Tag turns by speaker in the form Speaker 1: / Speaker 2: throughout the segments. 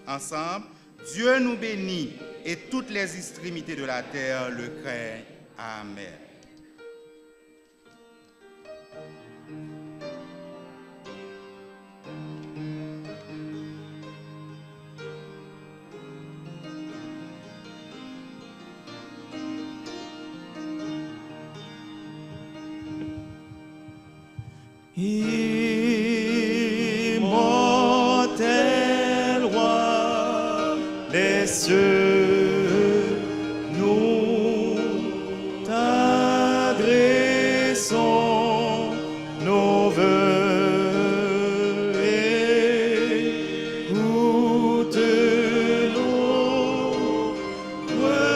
Speaker 1: Ensemble, Dieu nous bénit et toutes les extrémités de la terre le craignent. Amen.
Speaker 2: Immortel roi des cieux, nous t'adressons nos vœux et écoute nos requêtes.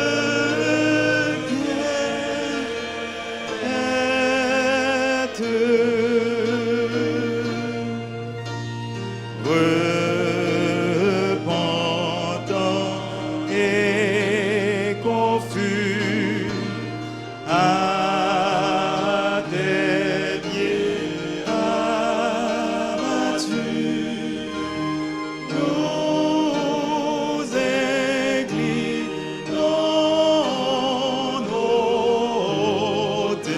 Speaker 2: Repentant et confus à tes pieds abattus, nous inclinons nos têtes.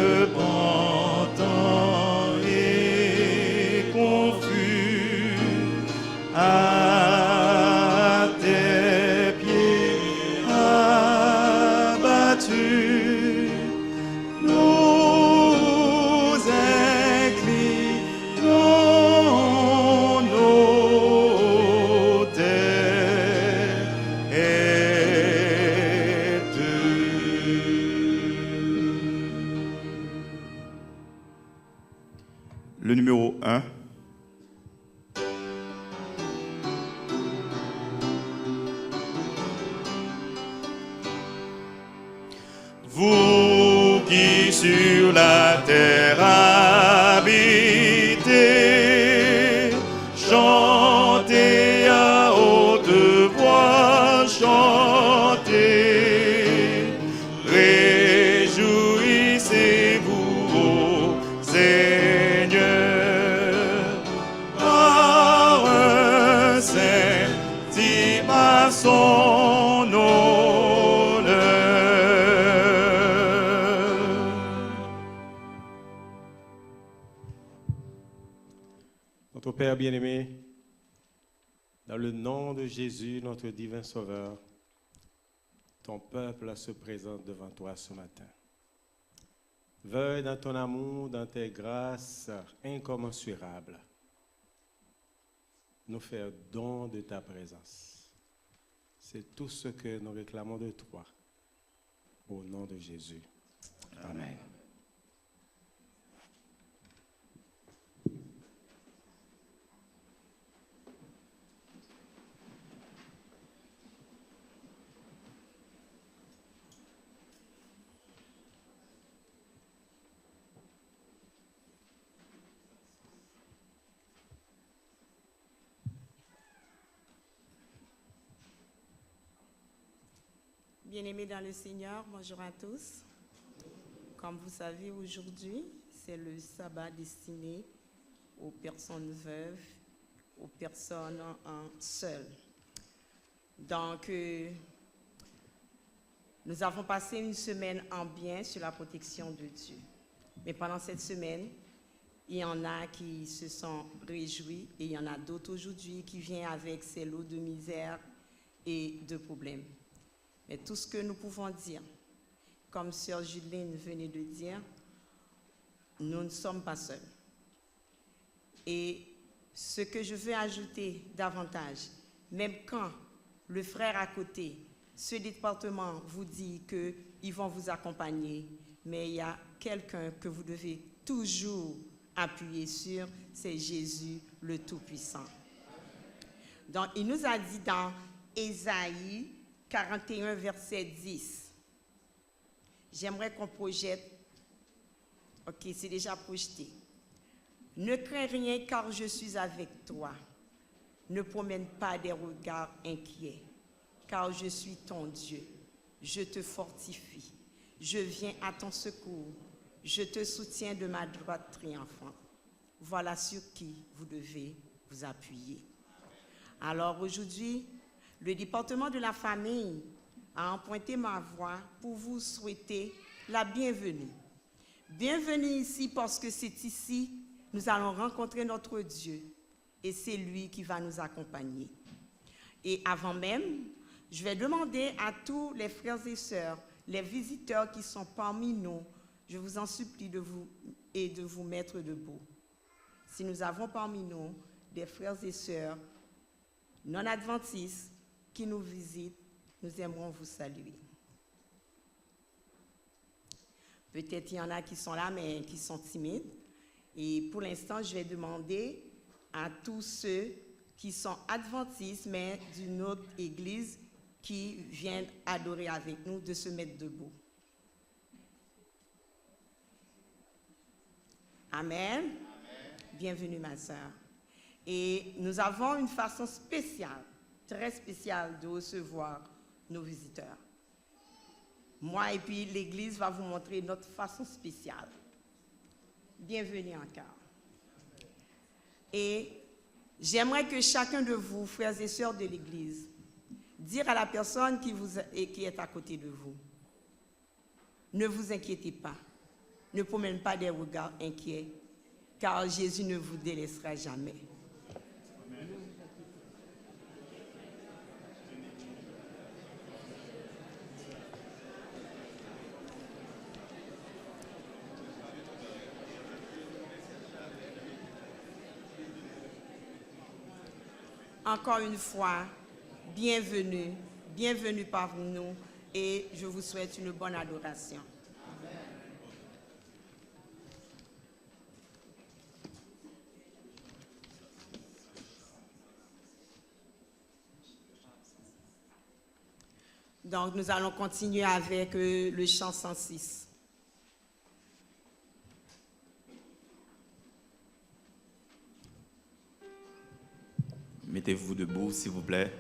Speaker 2: Repentant et confus à tes pieds abattus, nous inclinons nos têtes. Le numéro 1. Vous qui sur la terre habitez, chantez à haute voix, chantez, réjouissez-vous, ô Seigneur, par un saint hymne à son honneur.
Speaker 3: Notre Père bien-aimé, dans le nom de Jésus, notre divin Sauveur, ton peuple se présente devant toi ce matin. Veuille dans ton amour, dans tes grâces incommensurables, nous faire don de ta présence. C'est tout ce que nous réclamons de toi. Au nom de Jésus. Amen.
Speaker 4: Bien-aimés dans le Seigneur, bonjour à tous. Comme vous savez, aujourd'hui, c'est le sabbat destiné aux personnes veuves, aux personnes seules. Donc, nous avons passé une semaine en bien sur la protection de Dieu. Mais pendant cette semaine, il y en a qui se sont réjouis et il y en a d'autres aujourd'hui qui viennent avec ces lots de misère et de problèmes. Mais tout ce que nous pouvons dire, comme Sœur Juline venait de dire, nous ne sommes pas seuls. Et ce que je veux ajouter davantage, même quand le frère à côté, ce département vous dit qu'ils vont vous accompagner, mais il y a quelqu'un que vous devez toujours appuyer sur, c'est Jésus le Tout-Puissant. Donc, il nous a dit dans Ésaïe 41, verset 10. J'aimerais qu'on projette. Ok, c'est déjà projeté. Ne crains rien car je suis avec toi. Ne promène pas des regards inquiets, car je suis ton Dieu. Je te fortifie. Je viens à ton secours. Je te soutiens de ma droite triomphante. Voilà sur qui vous devez vous appuyer. Alors aujourd'hui, le département de la famille a emprunté ma voix pour vous souhaiter la bienvenue. Bienvenue ici parce que c'est ici que nous allons rencontrer notre Dieu et c'est lui qui va nous accompagner. Et avant même, je vais demander à tous les frères et sœurs, les visiteurs qui sont parmi nous, je vous en supplie de vous mettre debout. Si nous avons parmi nous des frères et sœurs non-adventistes qui nous visitent, nous aimerons vous saluer. Peut-être il y en a qui sont là, mais qui sont timides. Et pour l'instant, je vais demander à tous ceux qui sont adventistes, mais d'une autre église, qui viennent adorer avec nous, de se mettre debout. Amen. Amen. Bienvenue, ma sœur. Et nous avons une façon spéciale, très spéciale, de recevoir nos visiteurs. Moi et puis l'Église va vous montrer notre façon spéciale. Bienvenue encore. Et j'aimerais que chacun de vous, frères et sœurs de l'Église, dire à la personne qui est à côté de vous, ne vous inquiétez pas, ne promène pas des regards inquiets, car Jésus ne vous délaissera jamais. Encore une fois, bienvenue, bienvenue parmi nous et je vous souhaite une bonne adoration. Donc, nous allons continuer avec le chant 106.
Speaker 2: Mettez-vous debout, s'il vous plaît.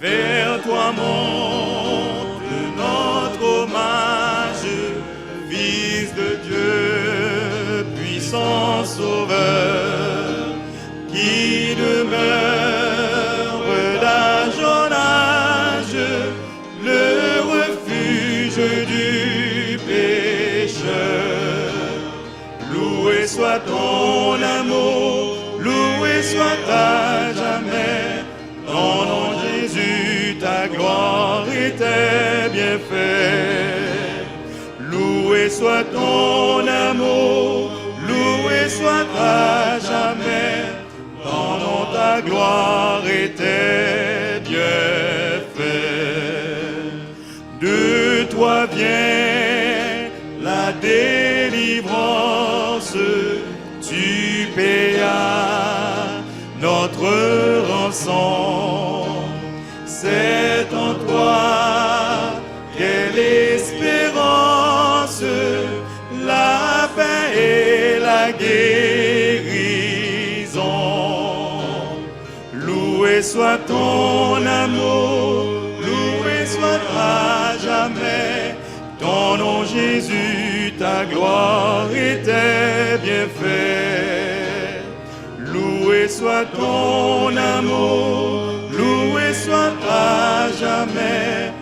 Speaker 2: Vers toi monte notre hommage, Fils de Dieu, puissant Sauveur, qui demeure d'âge en âge, le refuge du pécheur. Loué soit ton amour, loué soit à jamais, ton nom Jésus, ta gloire et tes bienfaits. Loué soit ton amour, loué soit à jamais, ton nom, ta gloire et tes bienfaits. De toi vient la délivrance, tu payas notre rançon. C'est en toi qu'est l'espérance, la paix et la guérison. Loué soit ton amour, loué soit à jamais, ton nom Jésus, ta gloire et tes bienfaits. Loué soit ton amour, loué soit à jamais,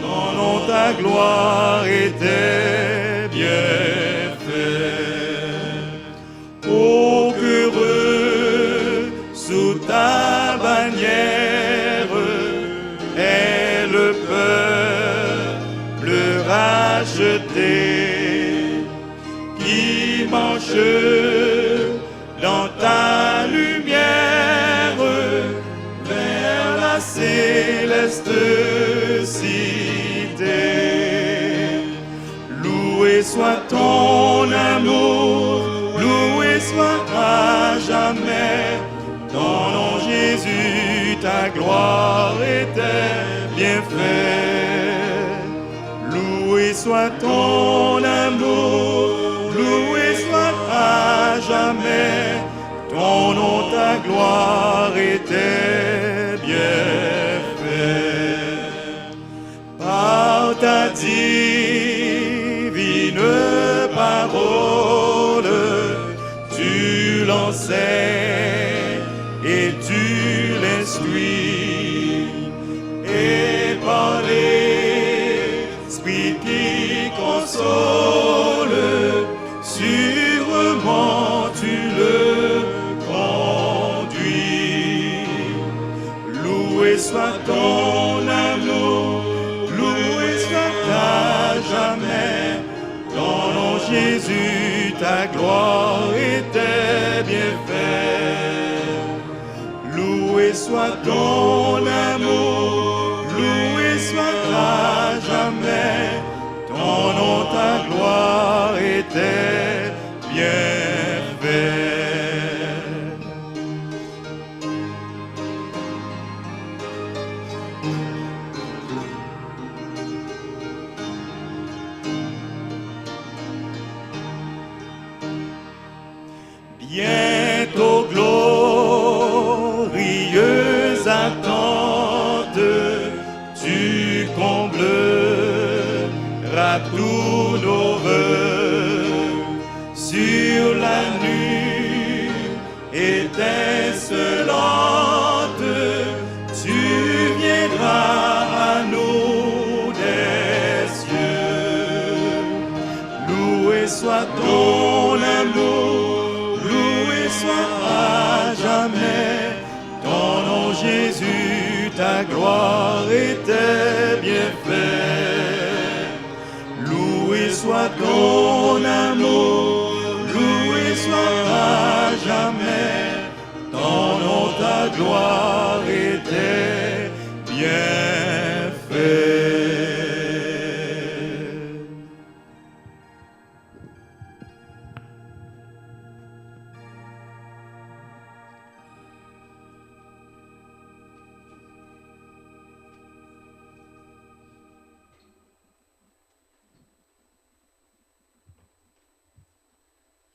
Speaker 2: ton nom, ta gloire et tes bienfaits. Ô qu'heureux sous ta bannière est le peuple racheté qui marche dans ta lumière vers la céleste cité. Loué soit ton amour, loué soit à jamais, ton nom Jésus, ta gloire et tes bienfaits. Loué soit ton amour, loué soit à jamais, jamais. Ton nom, ta gloire était bien fait. Par ta divine parole, tu l'enseignes et tu l'instruis. Et par l'Esprit qui console, sûrement tu le conduis. Loué soit ton amour, loué soit à jamais. Dans nom Jésus, ta gloire était bien faite. Loué soit ton amour, loué soit à jamais. Ton nom, ta gloire était bien faite. Bientôt glorieuse attente, tu combleras tous nos vœux sur la nuit étincelante. Tu viendras à nous des cieux. Loué soit ton amour, loué soit à jamais. Ton nom Jésus, ta gloire était bien faite. Loué soit ton amour, loué soit à jamais. Ton nom, ta gloire était bien faite.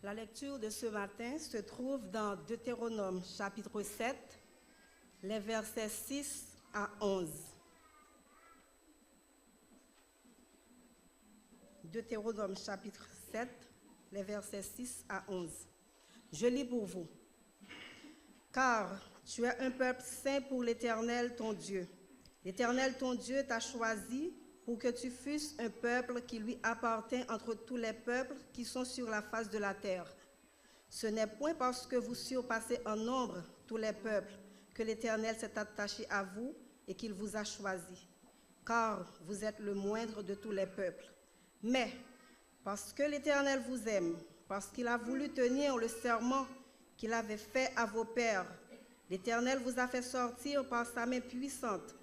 Speaker 5: La lecture de ce matin se trouve dans Deutéronome chapitre 7, les versets 6 à 11. Deutéronome chapitre 7, les versets 6 à 11. Je lis pour vous. Car tu es un peuple saint pour l'Éternel ton Dieu. L'Éternel ton Dieu t'a choisi pour que tu fusses un peuple qui lui appartient entre tous les peuples qui sont sur la face de la terre. Ce n'est point parce que vous surpassez en nombre tous les peuples que l'Éternel s'est attaché à vous et qu'il vous a choisi, car vous êtes le moindre de tous les peuples. Mais parce que l'Éternel vous aime, parce qu'il a voulu tenir le serment qu'il avait fait à vos pères, l'Éternel vous a fait sortir par sa main puissante,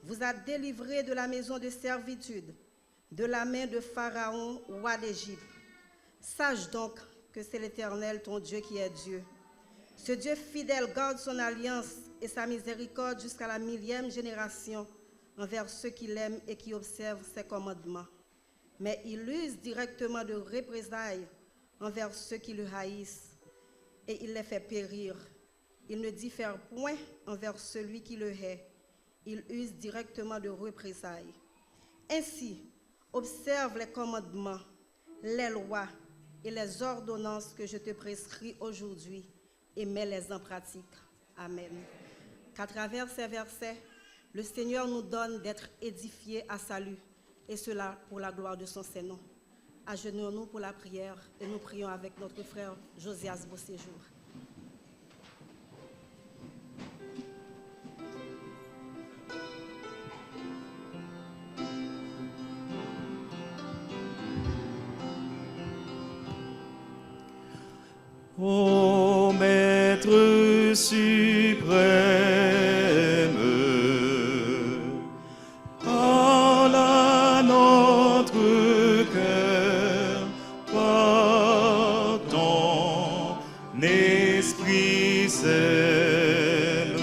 Speaker 5: vous a délivré de la maison de servitude, de la main de Pharaon, roi d'Égypte. Sache donc que c'est l'Éternel, ton Dieu, qui est Dieu. Ce Dieu fidèle garde son alliance et sa miséricorde jusqu'à la 1000e génération envers ceux qui l'aiment et qui observent ses commandements. Mais il use directement de représailles envers ceux qui le haïssent et il les fait périr. Il ne diffère point envers celui qui le hait. Il use directement de représailles. Ainsi, observe les commandements, les lois et les ordonnances que je te prescris aujourd'hui et mets-les en pratique. Amen. Qu'à travers ces versets, le Seigneur nous donne d'être édifiés à salut, et cela pour la gloire de son Saint-Nom. Agenouillons-nous pour la prière et nous prions avec notre frère Josias Beauséjour.
Speaker 2: Ô Maître suprême, parle à notre cœur par ton Esprit sème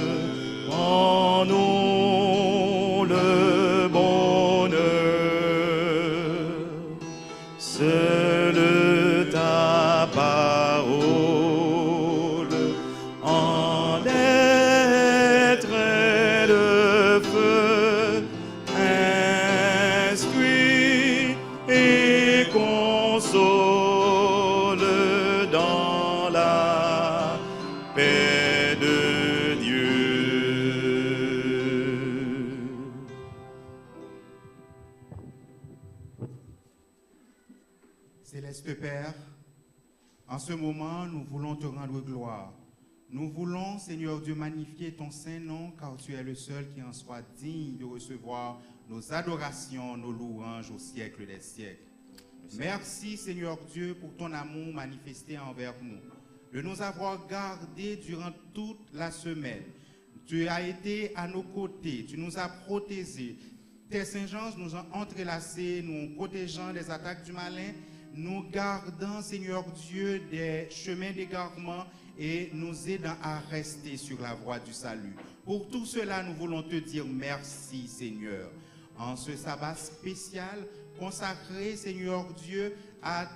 Speaker 2: en nous le bonheur. Seule ta parole console dans la paix de Dieu.
Speaker 1: Céleste Père, en ce moment, nous voulons te rendre gloire. Nous voulons, Seigneur Dieu, magnifier ton saint nom, car tu es le seul qui en soit digne de recevoir nos adorations, nos louanges au siècle des siècles. Merci, Seigneur Dieu, pour ton amour manifesté envers nous, de nous avoir gardés durant toute la semaine. Tu as été à nos côtés, tu nous as protégés. Tes saints-anges nous ont entrelacés, nous protégeant des attaques du malin, nous gardant, Seigneur Dieu, des chemins d'égarement et nous aidant à rester sur la voie du salut. Pour tout cela, nous voulons te dire merci, Seigneur. En ce sabbat spécial, consacré, Seigneur Dieu, à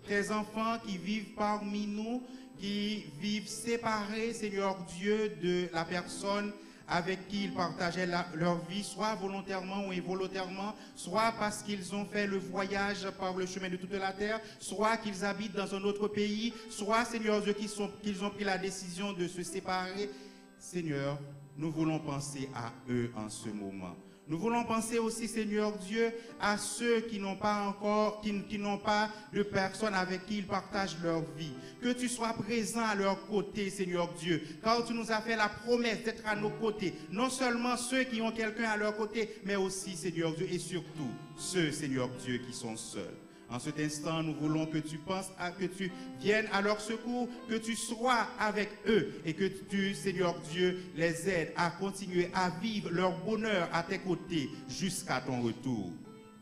Speaker 1: tes enfants qui vivent parmi nous, qui vivent séparés, Seigneur Dieu, de la personne avec qui ils partageaient leur vie, soit volontairement ou involontairement, soit parce qu'ils ont fait le voyage par le chemin de toute la terre, soit qu'ils habitent dans un autre pays, soit, Seigneur Dieu, qu'ils ont pris la décision de se séparer. Seigneur, nous voulons penser à eux en ce moment. Nous voulons penser aussi, Seigneur Dieu, à ceux qui n'ont pas de personnes avec qui ils partagent leur vie. Que tu sois présent à leur côté, Seigneur Dieu, car tu nous as fait la promesse d'être à nos côtés. Non seulement ceux qui ont quelqu'un à leur côté, mais aussi, Seigneur Dieu, et surtout ceux, Seigneur Dieu, qui sont seuls. En cet instant, nous voulons que tu viennes à leur secours, que tu sois avec eux et que tu, Seigneur Dieu, les aides à continuer à vivre leur bonheur à tes côtés jusqu'à ton retour.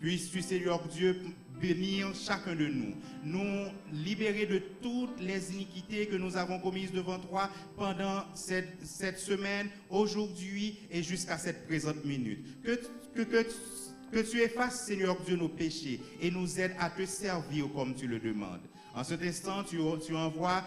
Speaker 1: Puisses-tu, Seigneur Dieu, bénir chacun de nous, nous libérer de toutes les iniquités que nous avons commises devant toi pendant cette semaine, aujourd'hui et jusqu'à cette présente minute. Que tu effaces, Seigneur Dieu, nos péchés et nous aides à te servir comme tu le demandes. En cet instant, tu envoies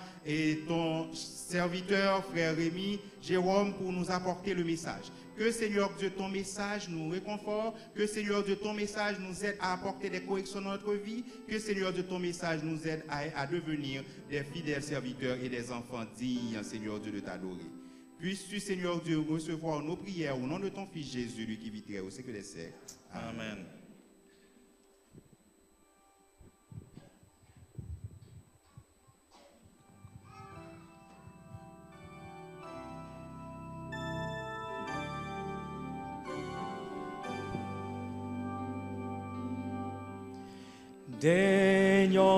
Speaker 1: ton serviteur, frère Rémi, Jérôme, pour nous apporter le message. Que, Seigneur Dieu, ton message nous réconforte. Que, Seigneur Dieu, ton message nous aide à apporter des corrections dans notre vie. Que, Seigneur Dieu, ton message nous aide à devenir des fidèles serviteurs et des enfants dignes, Seigneur Dieu, de t'adorer. Puisses-tu, Seigneur Dieu, recevoir nos prières au nom de ton Fils Jésus, lui qui vit très au siècle des siècles.
Speaker 2: Amen.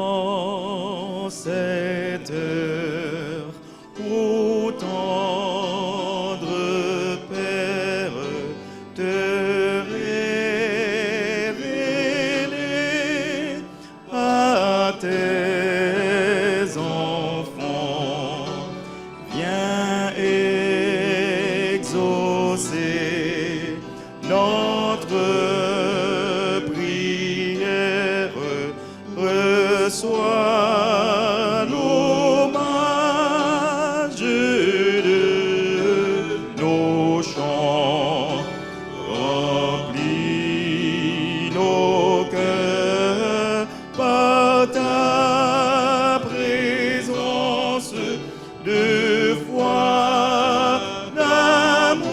Speaker 2: Daignons cette heure où tendre Père te révéler à tes enfants. Viens exaucer notre prière, reçois l'hommage de nos chants, remplis nos cœurs par ta présence de foi, d'amour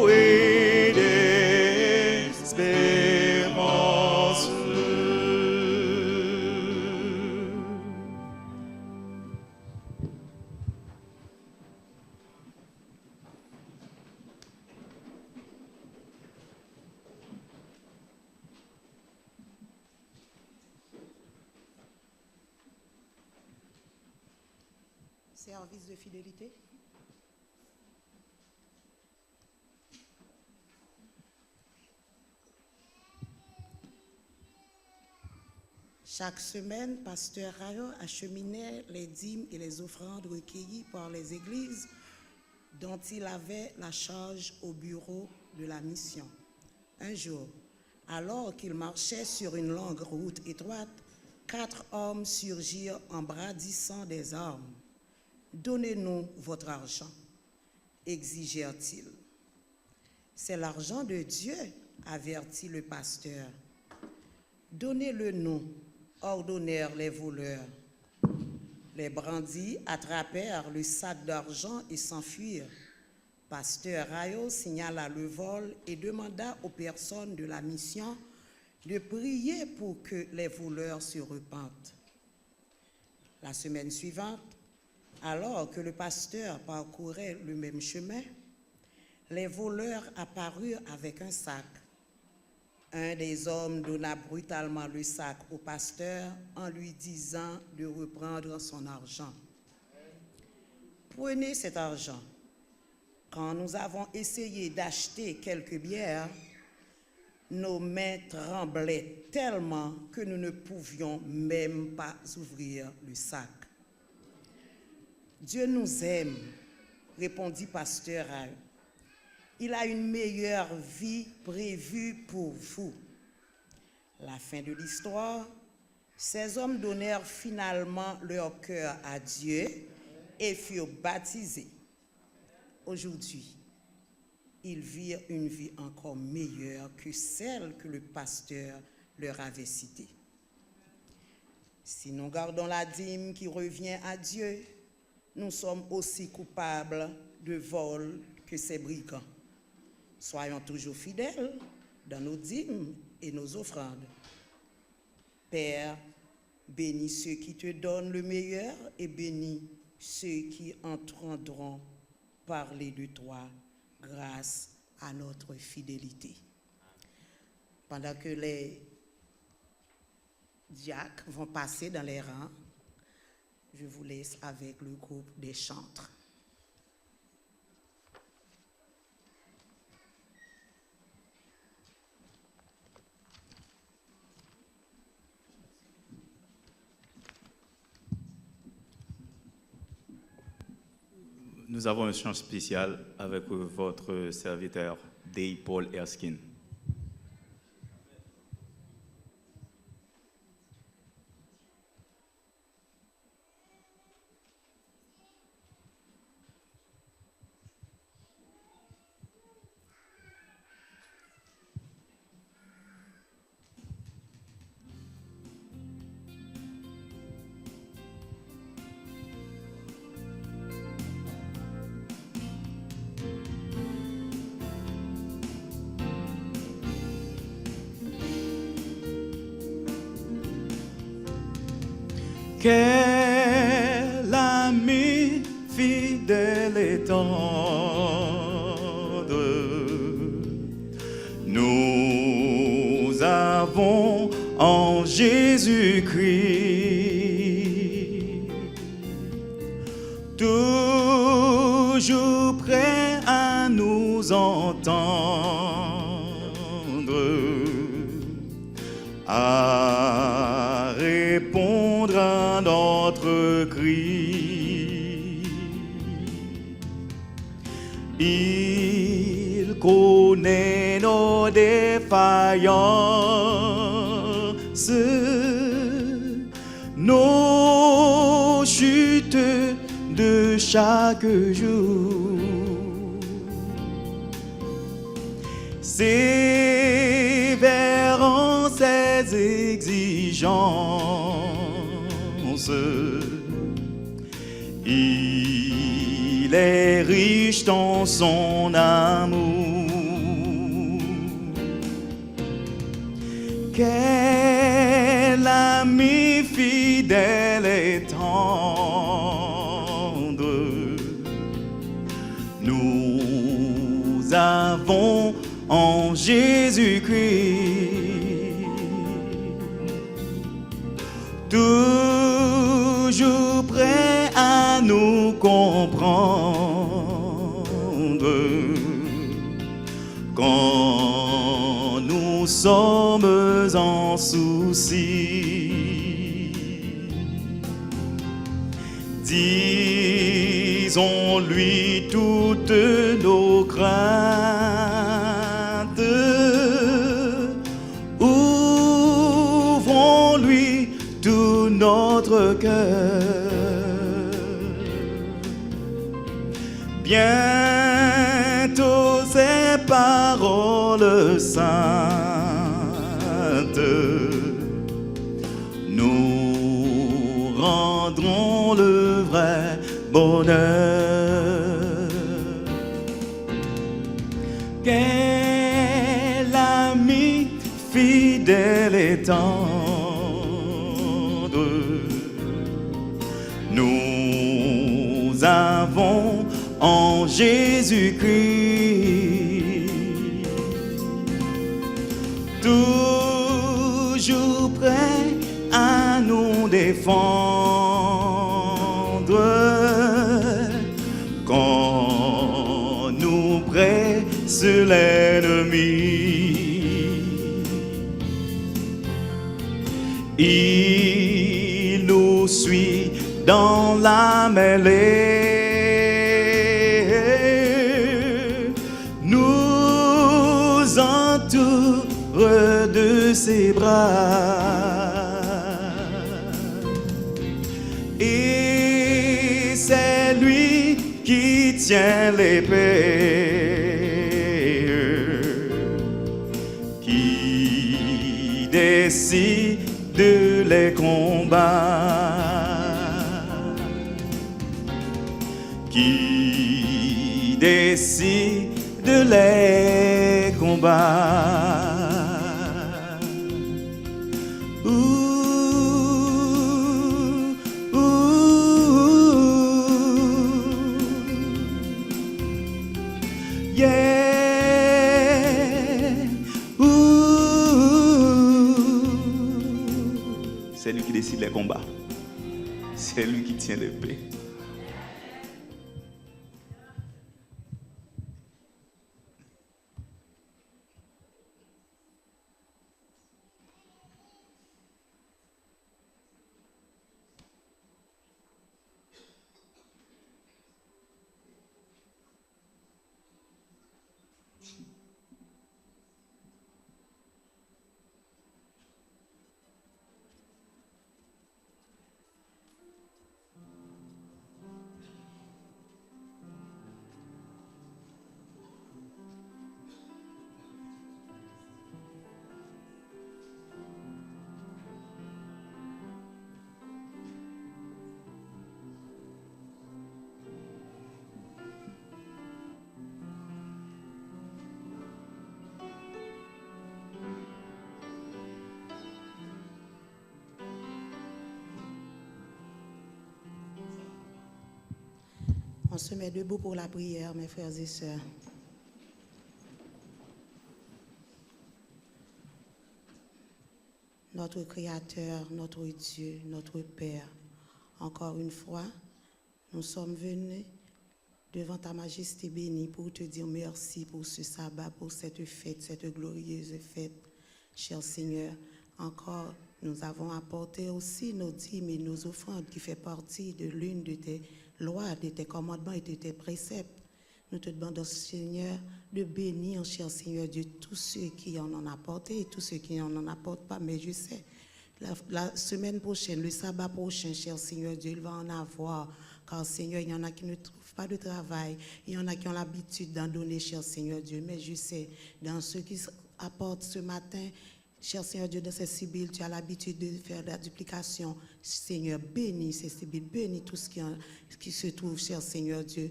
Speaker 2: et d'espérance.
Speaker 5: Service de fidélité.
Speaker 4: Chaque semaine, Pasteur Rayo acheminait les dîmes et les offrandes recueillies par les églises dont il avait la charge au bureau de la mission. Un jour, alors qu'il marchait sur une longue route étroite, 4 hommes surgirent en brandissant des armes. « Donnez-nous votre argent », exigèrent-ils. « C'est l'argent de Dieu », avertit le pasteur. « Donnez-le nous. »
Speaker 6: ordonnèrent les voleurs. Les bandits attrapèrent le sac d'argent et s'enfuirent. Pasteur Rayo signala le vol et demanda aux personnes de la mission de prier pour que les voleurs se repentent. La semaine suivante, alors que le pasteur parcourait le même chemin, les voleurs apparurent avec un sac. Un des hommes donna brutalement le sac au pasteur en lui disant de reprendre son argent. « Prenez cet argent. Quand nous avons essayé d'acheter quelques bières, nos mains tremblaient tellement que nous ne pouvions même pas ouvrir le sac. » « Dieu nous aime, répondit pasteur Rayo. Il a une meilleure vie prévue pour vous. La fin de l'histoire, ces hommes donnèrent finalement leur cœur à Dieu et furent baptisés. Aujourd'hui, ils virent une vie encore meilleure que celle que le pasteur leur avait citée. Si nous gardons la dîme qui revient à Dieu, nous sommes aussi coupables de vol que ces brigands. Soyons toujours fidèles dans nos dîmes et nos offrandes. Père, bénis ceux qui te donnent le meilleur et bénis ceux qui entendront parler de toi grâce à notre fidélité. Pendant que les diacres vont passer dans les rangs, je vous laisse avec le groupe des chantres.
Speaker 2: Nous avons un chant spécial avec votre serviteur, Day Paul Erskine.
Speaker 7: Quel ami fidèle et tendre nous avons en Jésus-Christ, toujours prêt à nous entendre, à répondre à notre cri. Il connaît nos défaillances, nos chutes de chaque jour. Sévère en ses exigences, il est riche dans son amour. Quel ami fidèle et tendre nous avons en Jésus-Christ, toujours prêt à nous comprendre quand nous sommes en souci. Disons-lui toutes nos craintes, ouvrons-lui tout notre cœur. Bientôt ces paroles saintes nous rendront le vrai bonheur. Quel ami fidèle et tendre nous avons en Jésus-Christ, toujours prêt à nous défendre quand nous presse l'ennemi. Il nous suit dans la mêlée, nous entoure de ses bras, et c'est lui qui tient l'épée, qui décide les combats, qui décide les combats.
Speaker 2: C'est lui qui décide les combats. C'est lui qui tient l'épée.
Speaker 6: On se met debout pour la prière, mes frères et sœurs. Notre Créateur, notre Dieu, notre Père, encore une fois, nous sommes venus devant ta majesté bénie pour te dire merci pour ce sabbat, pour cette fête, cette glorieuse fête. Cher Seigneur, encore nous avons apporté aussi nos dîmes et nos offrandes qui fait partie de l'une de tes lois, de tes commandements et de tes préceptes. Nous te demandons, Seigneur, de bénir, cher Seigneur Dieu, tous ceux qui en ont apporté et tous ceux qui n'en apportent pas. Mais je sais, la semaine prochaine, le sabbat prochain, cher Seigneur Dieu, il va en avoir. Car, Seigneur, il y en a qui ne trouvent pas de travail. Il y en a qui ont l'habitude d'en donner, cher Seigneur Dieu. Mais je sais, dans ceux qui apportent ce matin, cher Seigneur Dieu, dans ces Sibylles, tu as l'habitude de faire la duplication. Seigneur, bénis ces Sibylles, bénis tout ce qui se trouve, cher Seigneur Dieu.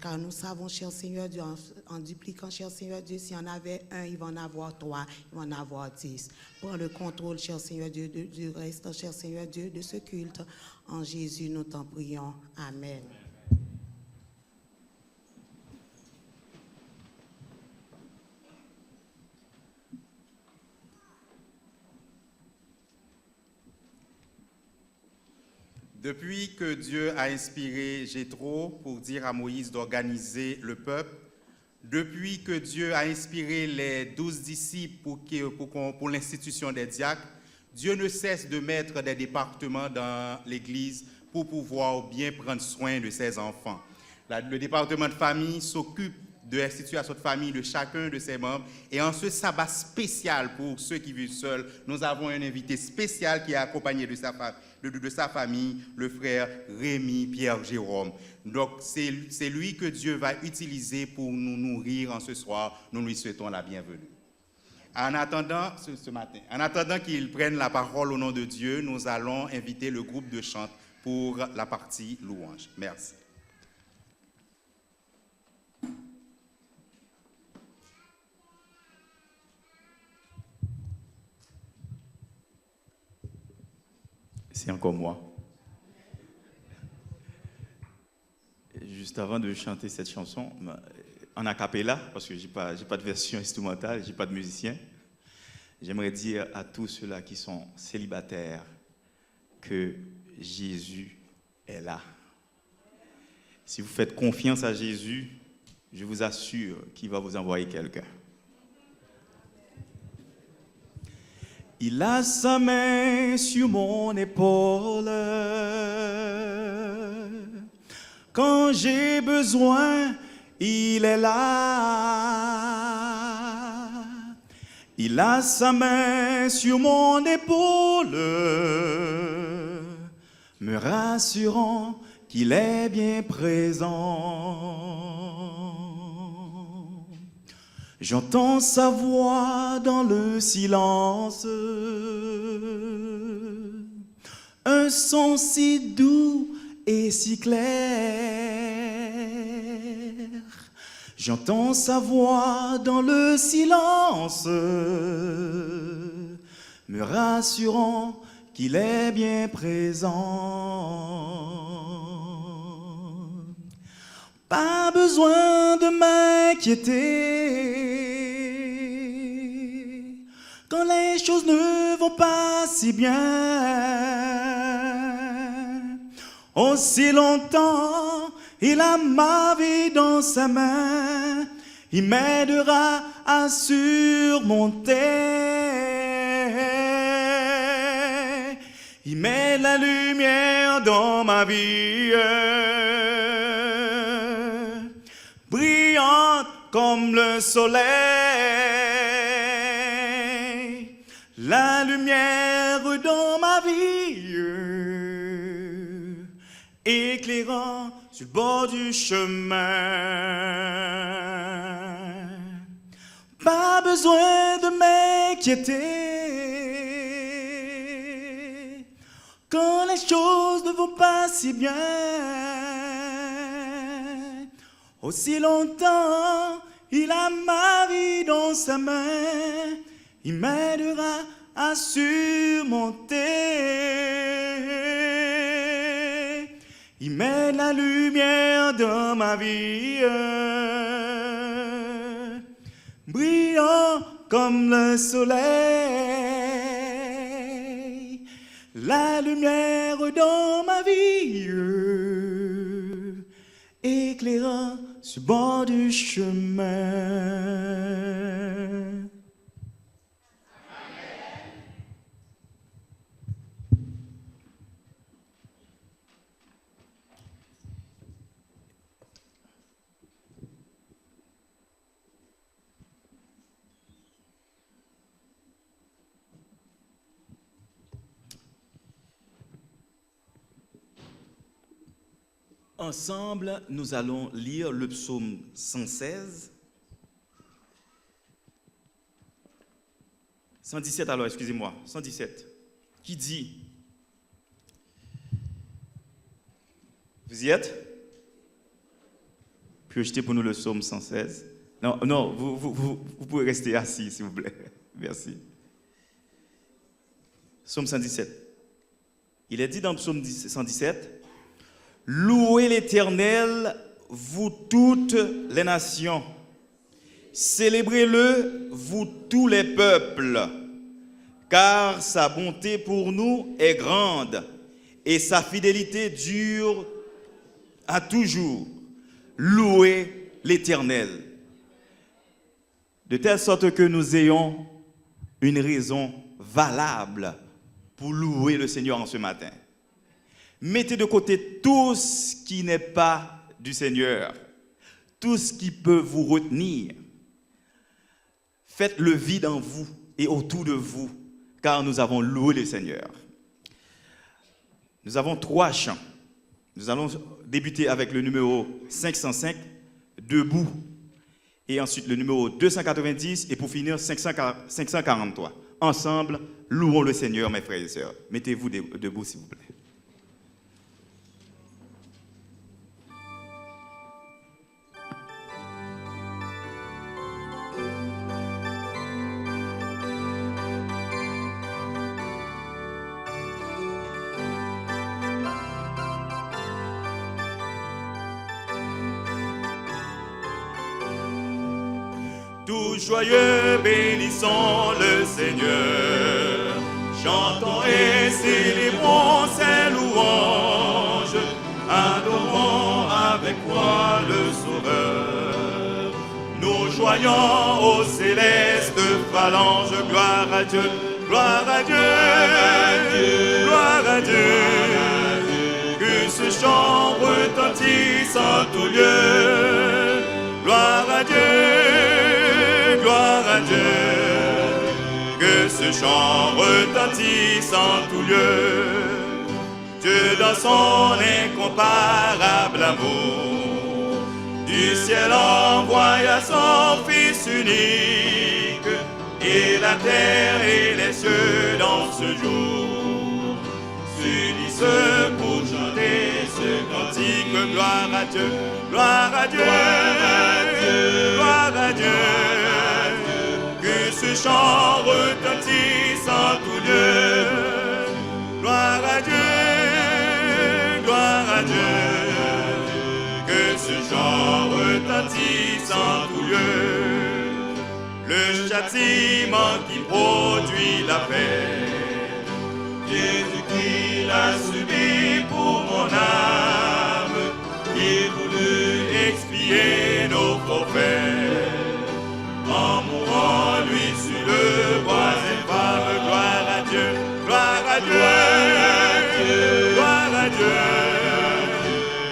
Speaker 6: Car nous savons, cher Seigneur Dieu, en dupliquant, cher Seigneur Dieu, s'il y en avait un, il va en avoir 3, il va en avoir 10. Prends le contrôle, cher Seigneur Dieu, du reste, cher Seigneur Dieu, de ce culte. En Jésus, nous t'en prions. Amen.
Speaker 1: Depuis que Dieu a inspiré Jéthro pour dire à Moïse d'organiser le peuple, depuis que Dieu a inspiré les 12 disciples pour l'institution des diacres, Dieu ne cesse de mettre des départements dans l'Église pour pouvoir bien prendre soin de ses enfants. Le département de famille s'occupe de la situation de famille de chacun de ses membres. Et en ce sabbat spécial pour ceux qui vivent seuls, nous avons un invité spécial qui est accompagné de sa famille, le frère Rémi Pierre Jérôme. Donc c'est lui que Dieu va utiliser pour nous nourrir en ce soir. Nous lui souhaitons la bienvenue. En attendant, ce matin, en attendant qu'ils prennent la parole au nom de Dieu, nous allons inviter le groupe de chant pour la partie louange. Merci.
Speaker 2: C'est encore moi. Juste avant de chanter cette chanson, en a cappella, parce que je n'ai pas de version instrumentale, je n'ai pas de musicien, j'aimerais dire à tous ceux-là qui sont célibataires que Jésus est là. Si vous faites confiance à Jésus, je vous assure qu'il va vous envoyer quelqu'un. Il a sa main sur mon épaule. Quand j'ai besoin, il est là. Il a sa main sur mon épaule, me rassurant qu'il est bien présent. J'entends sa voix dans le silence, un son si doux et si clair. J'entends sa voix dans le silence, me rassurant qu'il est bien présent. Pas besoin de m'inquiéter quand les choses ne vont pas si bien. Aussi longtemps, il a ma vie dans sa main, il m'aidera à surmonter. Il met la lumière dans ma vie, brillante comme le soleil, la lumière dans ma vie, éclairant sur le bord du chemin. Pas besoin de m'inquiéter quand les choses ne vont pas si bien. Aussi longtemps, il a ma vie dans sa main, il m'aidera à surmonter. Il met la lumière dans ma vie, brillant comme le soleil, la lumière dans ma vie, éclairant sur le bord du chemin. Ensemble, nous allons lire le psaume 116. 117 alors, excusez-moi, 117, qui dit, vous y êtes? Puis jetez pour nous le psaume 116. Non, vous pouvez rester assis, s'il vous plaît. Merci. Psaume 117. Il est dit dans le psaume 117, louez l'Éternel, vous toutes les nations. Célébrez-le, vous tous les peuples. Car sa bonté pour nous est grande et sa fidélité dure à toujours. Louez l'Éternel. De telle sorte que nous ayons une raison valable pour louer le Seigneur en ce matin. Mettez de côté tout ce qui n'est pas du Seigneur, tout ce qui peut vous retenir. Faites le vide en vous et autour de vous, car nous avons loué le Seigneur. Nous avons 3 chants. Nous allons débuter avec le numéro 505, Debout. et ensuite le numéro 290 et pour finir 543. Ensemble, louons le Seigneur, mes frères et sœurs. Mettez-vous debout, s'il vous plaît.
Speaker 7: Tout joyeux, bénissons le Seigneur, chantons et célébrons ses louanges, adorons avec foi le Sauveur. Nous joignons aux célestes phalanges, gloire à Dieu, gloire à Dieu, gloire à Dieu. Que ce chant retentisse en tout lieu, gloire à Dieu. Gloire à Dieu, que ce chant retentisse en tout lieu. Dieu dans son incomparable amour, du ciel envoya son Fils unique, et la terre et les cieux dans ce jour s'unissent pour chanter ce cantique. Gloire à Dieu, gloire à Dieu, gloire à Dieu. Que ce chant retentisse en tout lieu. Gloire à Dieu, gloire à Dieu. Que ce chant retentisse en tout lieu. Le châtiment qui produit la paix, Jésus-Christ l'a subi pour mon âme. Il voulut expier nos forfaits en mourant lui sur le bois infâme. Gloire à Dieu, gloire à Dieu, gloire à Dieu.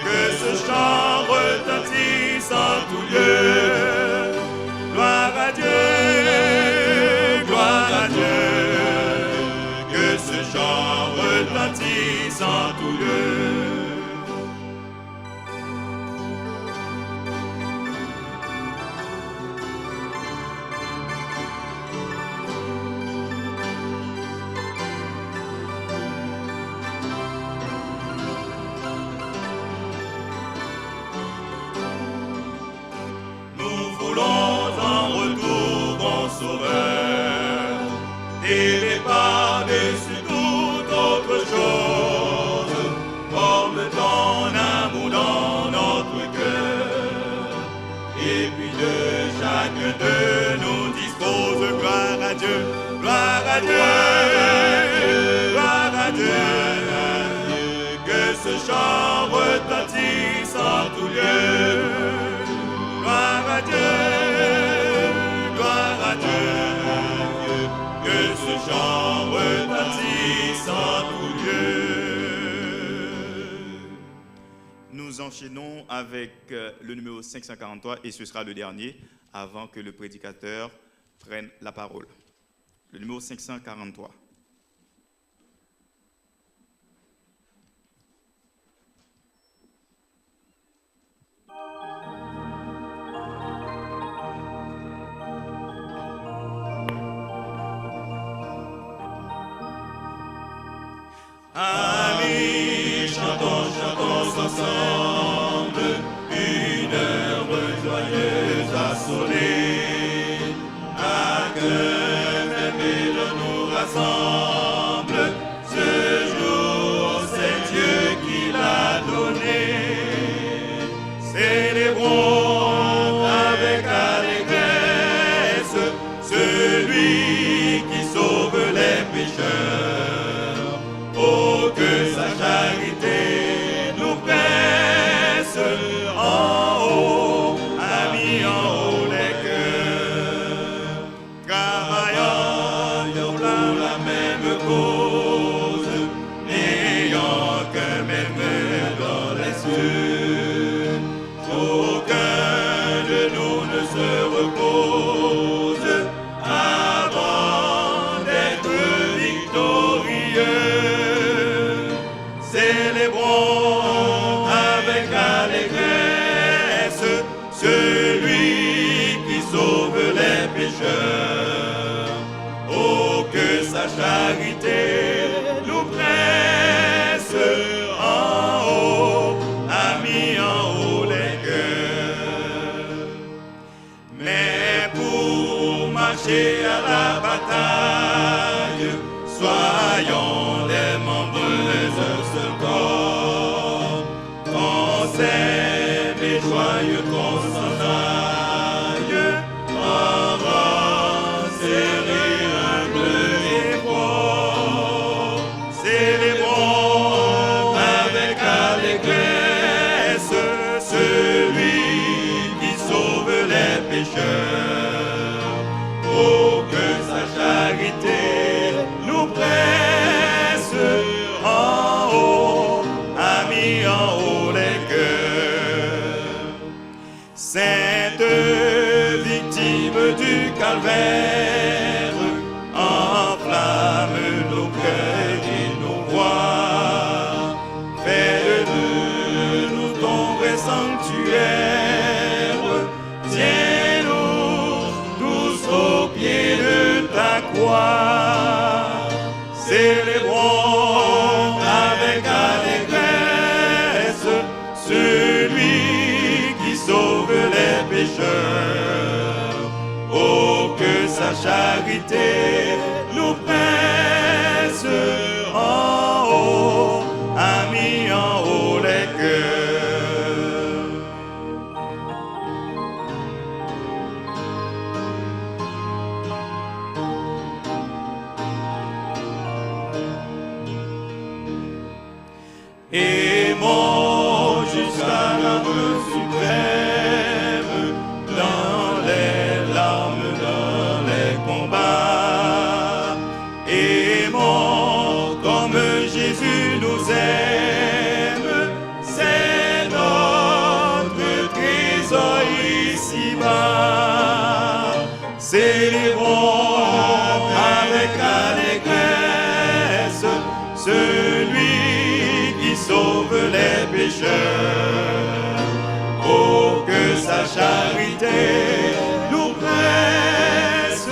Speaker 7: Que ce chant retentisse en tout lieu. Gloire à Dieu, gloire à Dieu. Que ce chant retentisse en tout lieu. Sauveur, élevé par-dessus toute autre chose, forme ton amour dans notre cœur, et puis de chacun de nous dispose. Gloire à Dieu, gloire à Dieu, gloire à Dieu. Que ce chant retentisse en tout lieu. Gloire à Dieu. Que ce chant retentisse en tout lieu.
Speaker 2: Nous enchaînons avec le numéro 543 et ce sera le dernier avant que le prédicateur prenne la parole. Le numéro 543.
Speaker 7: Amis, chantons, chantons ensemble, une heure joyeuse a sonné. À cœur fermé de nous rassemble, ce jour c'est Dieu qui l'a donné. Célébrons avec allégresse celui qui sauve les pécheurs. Oh, que sa charité nous presse en haut, a mis en haut les cœurs. Travaillant pour la même cause, n'ayant qu'un même œil dans les cieux. Aucun de nous ne se repose avant d'être victorieux. Célébrons avec allégresse celui s'aime et joyeux qu'on s'en aille, avant serrer humble et fort, célébrons avec allégresse celui qui sauve les pécheurs. Oh, que sa charité nous presse en haut, amis en haut les cœurs. Sainte victime du calvaire, enflamme nos cœurs et nos voix. Fais de nous ton vrai sanctuaire. Tiens-nous tous au pied de ta croix. Célébrons avec allégresse celui qui sauve les pécheurs. Oh, que sa charité nous presse en haut, amis en haut les cœurs. Aimons jusqu'à l'amour suprême, dans les larmes, dans les combats. Aimons comme Jésus nous aime, c'est notre trésor ici-bas. Célébrons avec allégresse celui qui sauve les pécheurs. Oh, que sa charité nous presse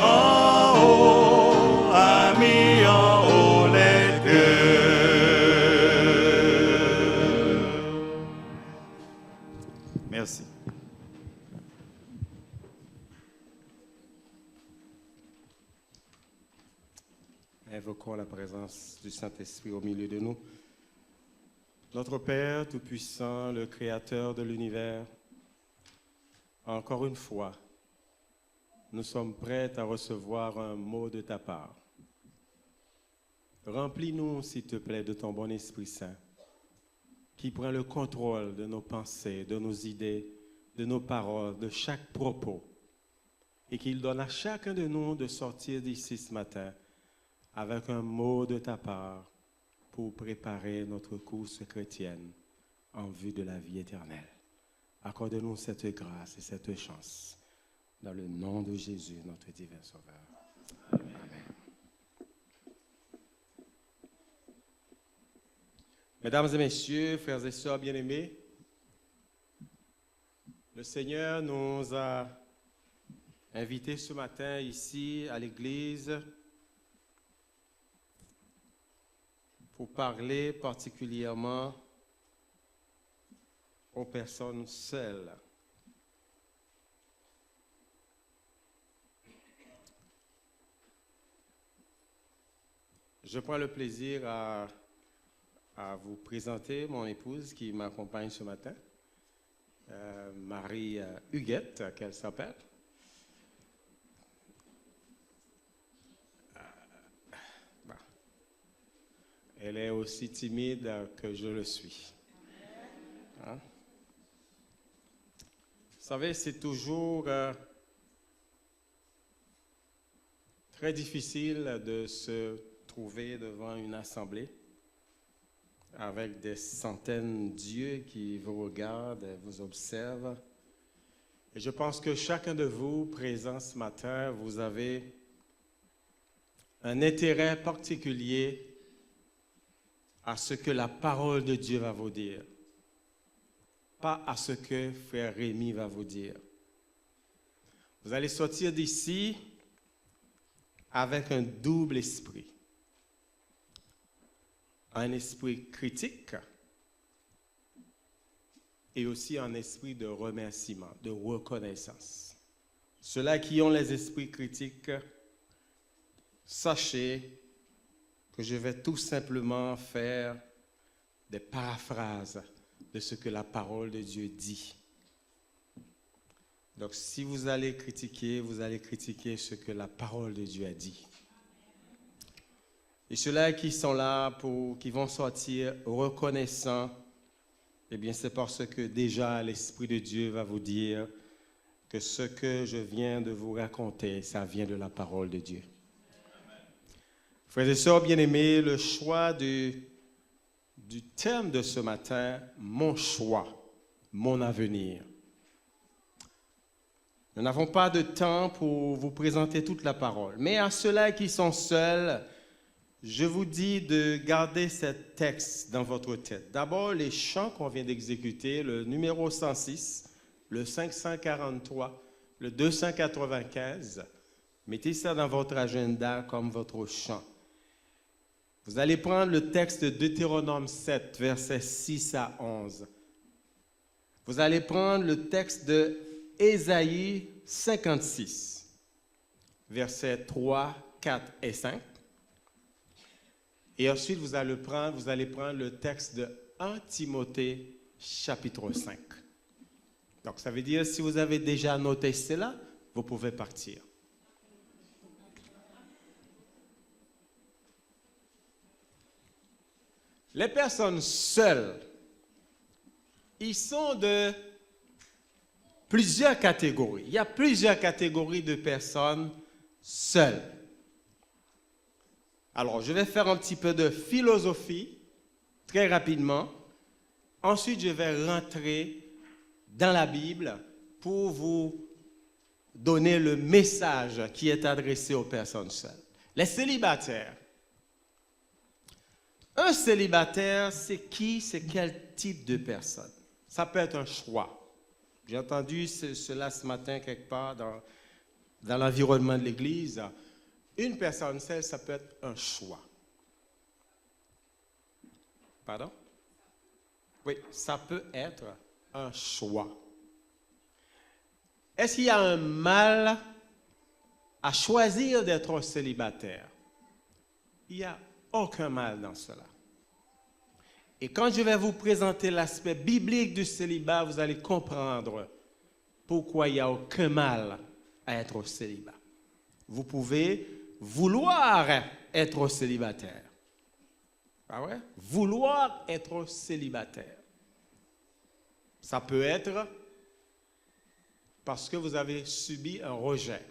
Speaker 7: en haut, amis en haut les cœurs.
Speaker 2: Merci.
Speaker 3: Invoquons la présence du Saint-Esprit au milieu de nous. Notre Père Tout-Puissant, le Créateur de l'univers, encore une fois, nous sommes prêts à recevoir un mot de ta part. Remplis-nous, s'il te plaît, de ton bon Esprit Saint, qui prend le contrôle de nos pensées, de nos idées, de nos paroles, de chaque propos, et qu'il donne à chacun de nous de sortir d'ici ce matin avec un mot de ta part pour préparer notre course chrétienne en vue de la vie éternelle. Accorde-nous cette grâce et cette chance, dans le nom de Jésus, notre divin Sauveur. Amen. Mesdames et messieurs, frères et sœurs bien-aimés, le Seigneur nous a invités ce matin ici à l'église pour parler particulièrement aux personnes seules. Je prends le plaisir à vous présenter mon épouse qui m'accompagne ce matin, Marie Huguette, qu'elle s'appelle. Elle est aussi timide que je le suis. Hein? Vous savez, c'est toujours très difficile de se trouver devant une assemblée avec des centaines d'yeux qui vous regardent et vous observent. Et je pense que chacun de vous, présent ce matin, vous avez un intérêt particulier à ce que la parole de Dieu va vous dire, pas à ce que frère Rémi va vous dire. Vous allez sortir d'ici avec un double esprit. Un esprit critique et aussi un esprit de remerciement, de reconnaissance. Ceux-là qui ont les esprits critiques, sachez que je vais tout simplement faire des paraphrases de ce que la parole de Dieu dit. Donc, si vous allez critiquer ce que la parole de Dieu a dit. Et ceux-là qui sont là, qui vont sortir reconnaissants, eh bien, c'est parce que déjà l'Esprit de Dieu va vous dire que ce que je viens de vous raconter, ça vient de la parole de Dieu. Frères et sœurs bien-aimés, le choix du thème de ce matin, mon choix, mon avenir. Nous n'avons pas de temps pour vous présenter toute la parole, mais à ceux-là qui sont seuls, je vous dis de garder ce texte dans votre tête. D'abord, les chants qu'on vient d'exécuter, le numéro 106, le 543, le 295, mettez ça dans votre agenda comme votre chant. Vous allez prendre le texte de Deutéronome 7, versets 6 à 11. Vous allez prendre le texte de Ésaïe 56, versets 3, 4 et 5. Et ensuite, vous allez prendre le texte de 1 Timothée, chapitre 5. Donc, ça veut dire, si vous avez déjà noté cela, vous pouvez partir. Les personnes seules, ils sont de plusieurs catégories. Il y a plusieurs catégories de personnes seules. Alors, je vais faire un petit peu de philosophie, très rapidement. Ensuite, je vais rentrer dans la Bible pour vous donner le message qui est adressé aux personnes seules. Les célibataires. Un célibataire, c'est qui? C'est quel type de personne? Ça peut être un choix. J'ai entendu cela ce matin quelque part dans l'environnement de l'Église. Une personne seule, ça peut être un choix. Pardon? Oui, ça peut être un choix. Est-ce qu'il y a un mal à choisir d'être célibataire? Il n'y a aucun mal dans cela. Et quand je vais vous présenter l'aspect biblique du célibat, vous allez comprendre pourquoi il n'y a aucun mal à être au célibat. Vous pouvez vouloir être célibataire. Ah ouais? Vouloir être célibataire. Ça peut être parce que vous avez subi un rejet.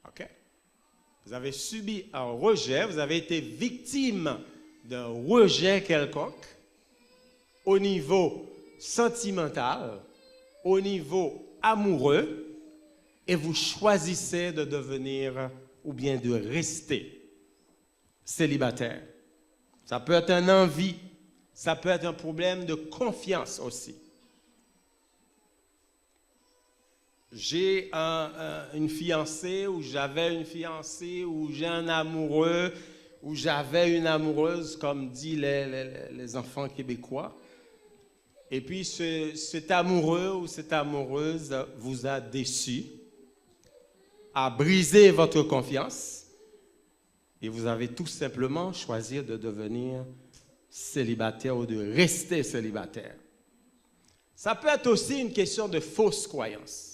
Speaker 3: OK? Vous avez subi un rejet, vous avez été victime d'un rejet quelconque au niveau sentimental, au niveau amoureux, et vous choisissez de devenir ou bien de rester célibataire. Ça peut être une envie, ça peut être un problème de confiance aussi. J'ai une fiancée, ou j'avais une fiancée, ou j'ai un amoureux, ou j'avais une amoureuse, comme disent les enfants québécois. Et puis cet amoureux ou cette amoureuse vous a déçu, a brisé votre confiance, et vous avez tout simplement choisi de devenir célibataire ou de rester célibataire. Ça peut être aussi une question de fausse croyance.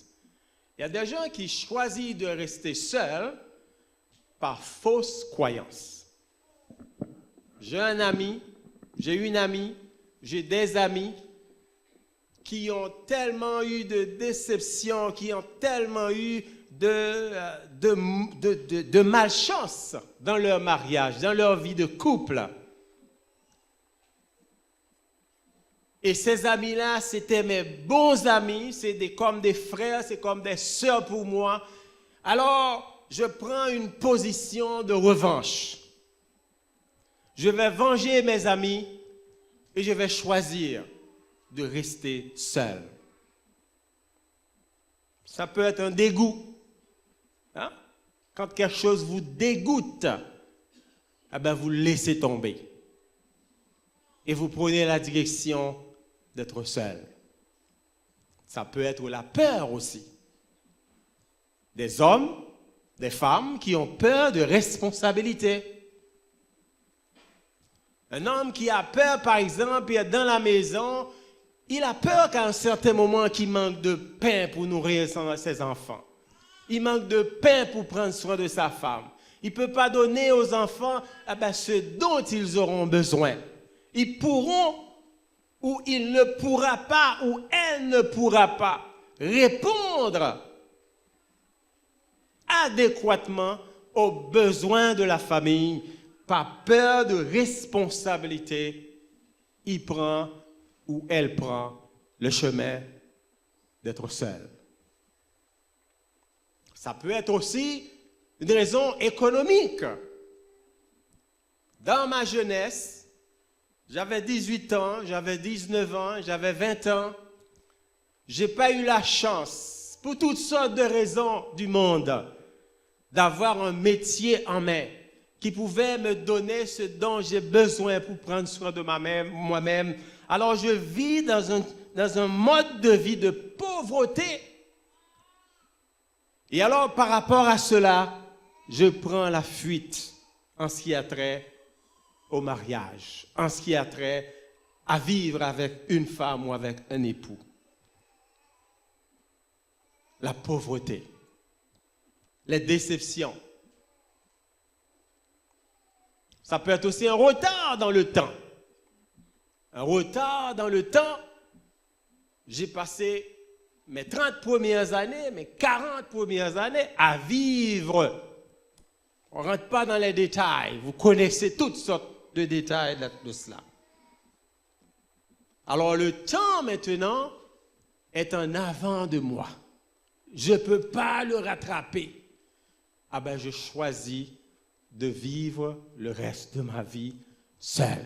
Speaker 3: Il y a des gens qui choisissent de rester seuls par fausse croyance. J'ai un ami, j'ai une amie, j'ai des amis qui ont tellement eu de déceptions, qui ont tellement eu de malchance dans leur mariage, dans leur vie de couple. Et ces amis-là, c'était mes bons amis, c'est comme des frères, c'est comme des sœurs pour moi. Alors, je prends une position de revanche. Je vais venger mes amis et je vais choisir de rester seul. Ça peut être un dégoût. Hein? Quand quelque chose vous dégoûte, eh bien vous laissez tomber. Et vous prenez la direction d'être seul. Ça peut être la peur aussi. Des hommes, des femmes qui ont peur de responsabilité. Un homme qui a peur, par exemple, il est dans la maison, il a peur qu'à un certain moment, qu'il manque de pain pour nourrir ses enfants. Il manque de pain pour prendre soin de sa femme. Il ne peut pas donner aux enfants ce dont ils auront besoin. Ils pourront ou il ne pourra pas ou elle ne pourra pas répondre adéquatement aux besoins de la famille par peur de responsabilité. Il prend ou elle prend le chemin d'être seul. Ça peut être aussi une raison économique. Dans ma jeunesse, j'avais 18 ans, j'avais 19 ans, j'avais 20 ans. Je n'ai pas eu la chance, pour toutes sortes de raisons du monde, d'avoir un métier en main qui pouvait me donner ce dont j'ai besoin pour prendre soin de moi-même. Alors je vis dans un mode de vie de pauvreté. Et alors par rapport à cela, je prends la fuite en ce qui a trait au mariage, en ce qui a trait à vivre avec une femme ou avec un époux. La pauvreté, les déceptions. Ça peut être aussi un retard dans le temps. Un retard dans le temps. J'ai passé mes 30 premières années, mes 40 premières années à vivre. On ne rentre pas dans les détails. Vous connaissez toutes sortes de détails de cela. Alors le temps maintenant est en avant de moi. Je ne peux pas le rattraper. Je choisis de vivre le reste de ma vie seul.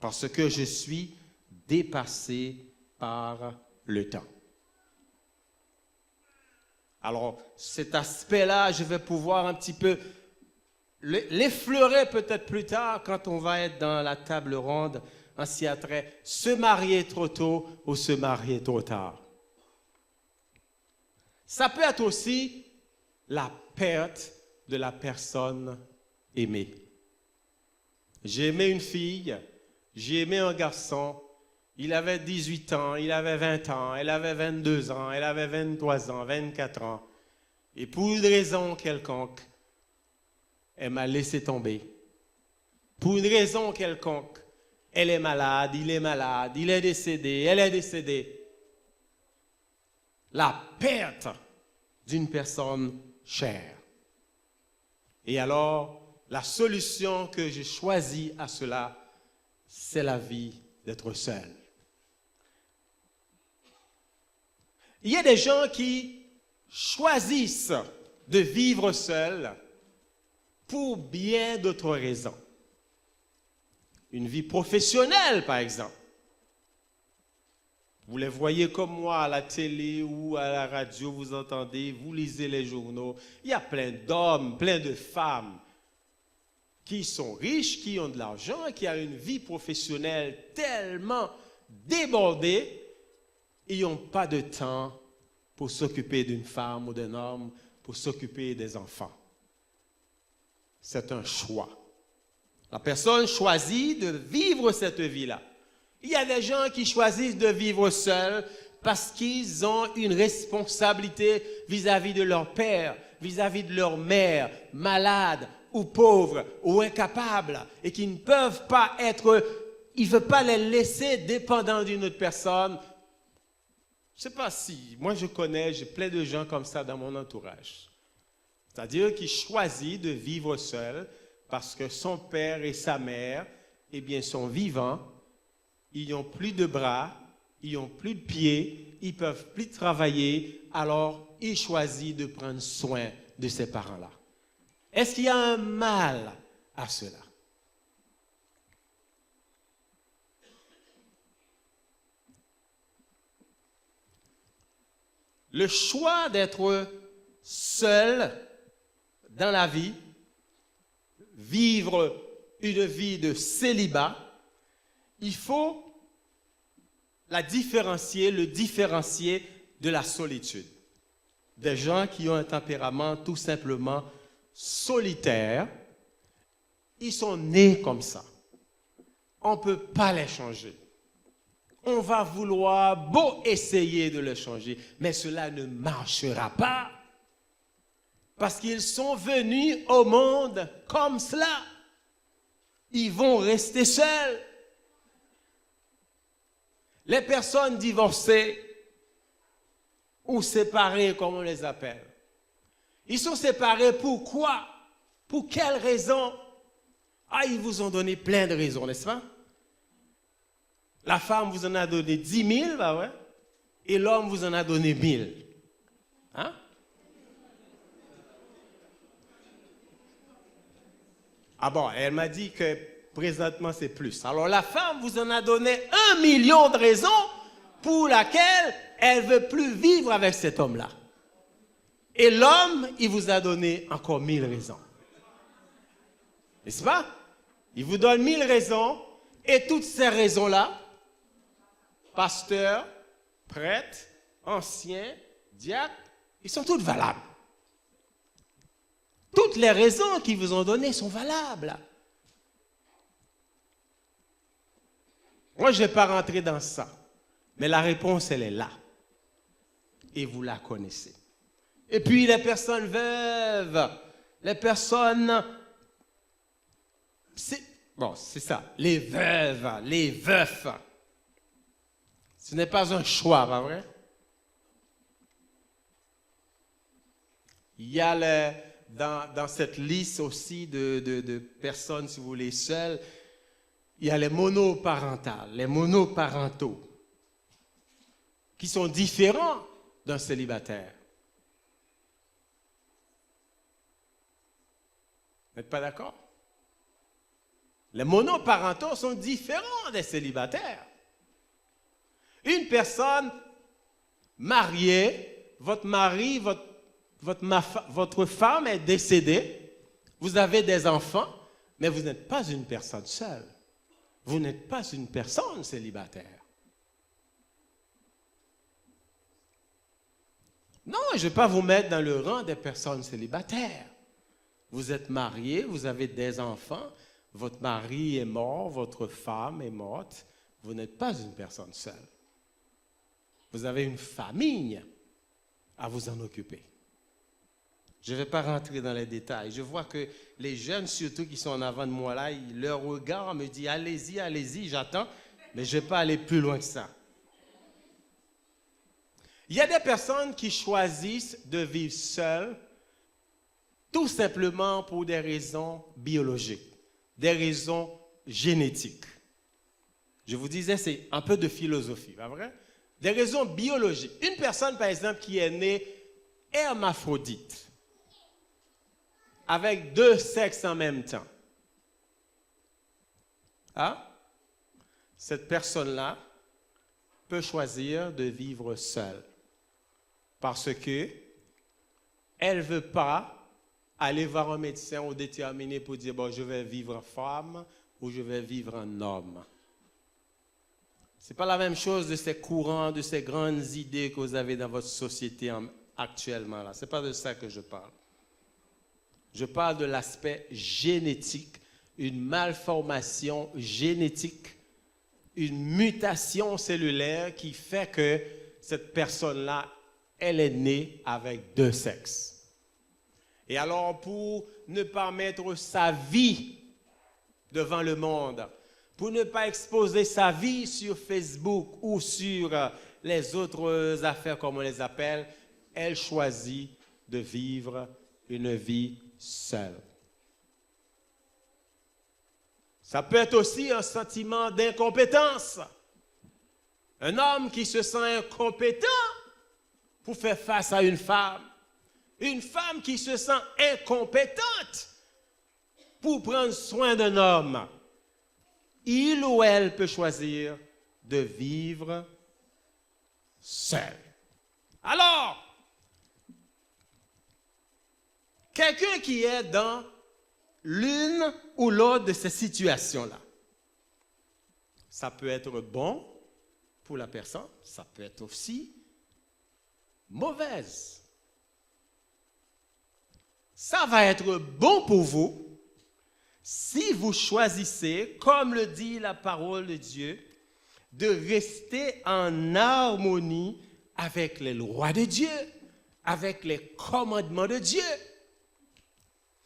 Speaker 3: Parce que je suis dépassé par le temps. Alors, cet aspect-là, je vais pouvoir un petit peu l'effleurer peut-être plus tard quand on va être dans la table ronde en s'y attrait, se marier trop tôt ou se marier trop tard. Ça peut être aussi la perte de la personne aimée. J'ai aimé une fille, j'ai aimé un garçon, il avait 18 ans, il avait 20 ans, elle avait 22 ans, elle avait 23 ans, 24 ans. Et pour une raison quelconque, elle m'a laissé tomber. Pour une raison quelconque, elle est malade, il est décédé, elle est décédée. La perte d'une personne chère. Et alors, la solution que j'ai choisie à cela, c'est la vie d'être seul. Il y a des gens qui choisissent de vivre seuls pour bien d'autres raisons. Une vie professionnelle, par exemple. Vous les voyez comme moi à la télé ou à la radio, vous entendez, vous lisez les journaux. Il y a plein d'hommes, plein de femmes qui sont riches, qui ont de l'argent, qui ont une vie professionnelle tellement débordée, ils n'ont pas de temps pour s'occuper d'une femme ou d'un homme, pour s'occuper des enfants. C'est un choix. La personne choisit de vivre cette vie-là. Il y a des gens qui choisissent de vivre seuls parce qu'ils ont une responsabilité vis-à-vis de leur père, vis-à-vis de leur mère, malade ou pauvre ou incapable, et qui ne peuvent pas être, ils ne veulent pas les laisser dépendants d'une autre personne. Je ne sais pas si, moi j'ai plein de gens comme ça dans mon entourage. C'est-à-dire qui choisit de vivre seul parce que son père et sa mère, sont vivants. Ils n'ont plus de bras, ils n'ont plus de pieds, ils ne peuvent plus travailler, alors ils choisissent de prendre soin de ces parents-là. Est-ce qu'il y a un mal à cela? Le choix d'être seul dans la vie, vivre une vie de célibat, il faut le différencier de la solitude. Des gens qui ont un tempérament tout simplement solitaire Ils sont nés comme ça. On ne peut pas les changer. On va vouloir beau essayer de les changer, mais cela ne marchera pas. Parce qu'ils sont venus au monde comme cela. Ils vont rester seuls. Les personnes divorcées ou séparées, comme on les appelle, ils sont séparés pourquoi? Pour quelles raisons? Ah, ils vous ont donné plein de raisons, n'est-ce pas? La femme vous en a donné 10 000, bah ouais, et l'homme vous en a donné 1000. Hein? Ah bon, elle m'a dit que présentement c'est plus. Alors la femme vous en a donné 1 million de raisons pour laquelle elle ne veut plus vivre avec cet homme-là. Et l'homme, il vous a donné encore 1000 raisons. N'est-ce pas? Il vous donne 1000 raisons, et toutes ces raisons-là, pasteur, prêtre, ancien, diacre, ils sont toutes valables. Toutes les raisons qu'ils vous ont données sont valables. Moi, je ne vais pas rentrer dans ça. Mais la réponse, elle est là. Et vous la connaissez. Et puis, les personnes veuves, les personnes... c'est ça. Les veuves, les veufs. Ce n'est pas un choix, pas vrai? Il y a dans cette liste aussi de personnes, si vous voulez, seules, il y a les monoparentales, les monoparentaux, qui sont différents d'un célibataire. Vous n'êtes pas d'accord? Les monoparentaux sont différents des célibataires. Une personne mariée, votre mari, votre femme est décédée, vous avez des enfants, mais vous n'êtes pas une personne seule. Vous n'êtes pas une personne célibataire. Non, je ne vais pas vous mettre dans le rang des personnes célibataires. Vous êtes marié, vous avez des enfants, votre mari est mort, votre femme est morte, vous n'êtes pas une personne seule. Vous avez une famille à vous en occuper. Je ne vais pas rentrer dans les détails. Je vois que les jeunes, surtout qui sont en avant de moi là, leur regard me dit « Allez-y, allez-y, j'attends », mais je ne vais pas aller plus loin que ça. Il y a des personnes qui choisissent de vivre seules tout simplement pour des raisons biologiques, des raisons génétiques. Je vous disais, c'est un peu de philosophie, pas vrai? Des raisons biologiques. Une personne, par exemple, qui est née hermaphrodite, avec 2 sexes en même temps, hein? Cette personne-là peut choisir de vivre seule parce que elle ne veut pas aller voir un médecin ou déterminer pour dire bon, je vais vivre en femme ou je vais vivre en homme. Ce n'est pas la même chose de ces courants, de ces grandes idées que vous avez dans votre société actuellement. Ce n'est pas de ça que je parle. Je parle de l'aspect génétique, une malformation génétique, une mutation cellulaire qui fait que cette personne-là, elle est née avec 2 sexes. Et alors, pour ne pas mettre sa vie devant le monde, pour ne pas exposer sa vie sur Facebook ou sur les autres affaires, comme on les appelle, elle choisit de vivre une vie seule. Ça peut être aussi un sentiment d'incompétence. Un homme qui se sent incompétent pour faire face à une femme qui se sent incompétente pour prendre soin d'un homme. Il ou elle peut choisir de vivre seul. Alors, quelqu'un qui est dans l'une ou l'autre de ces situations-là, ça peut être bon pour la personne, ça peut être aussi mauvaise. Ça va être bon pour vous si vous choisissez, comme le dit la parole de Dieu, de rester en harmonie avec les lois de Dieu, avec les commandements de Dieu.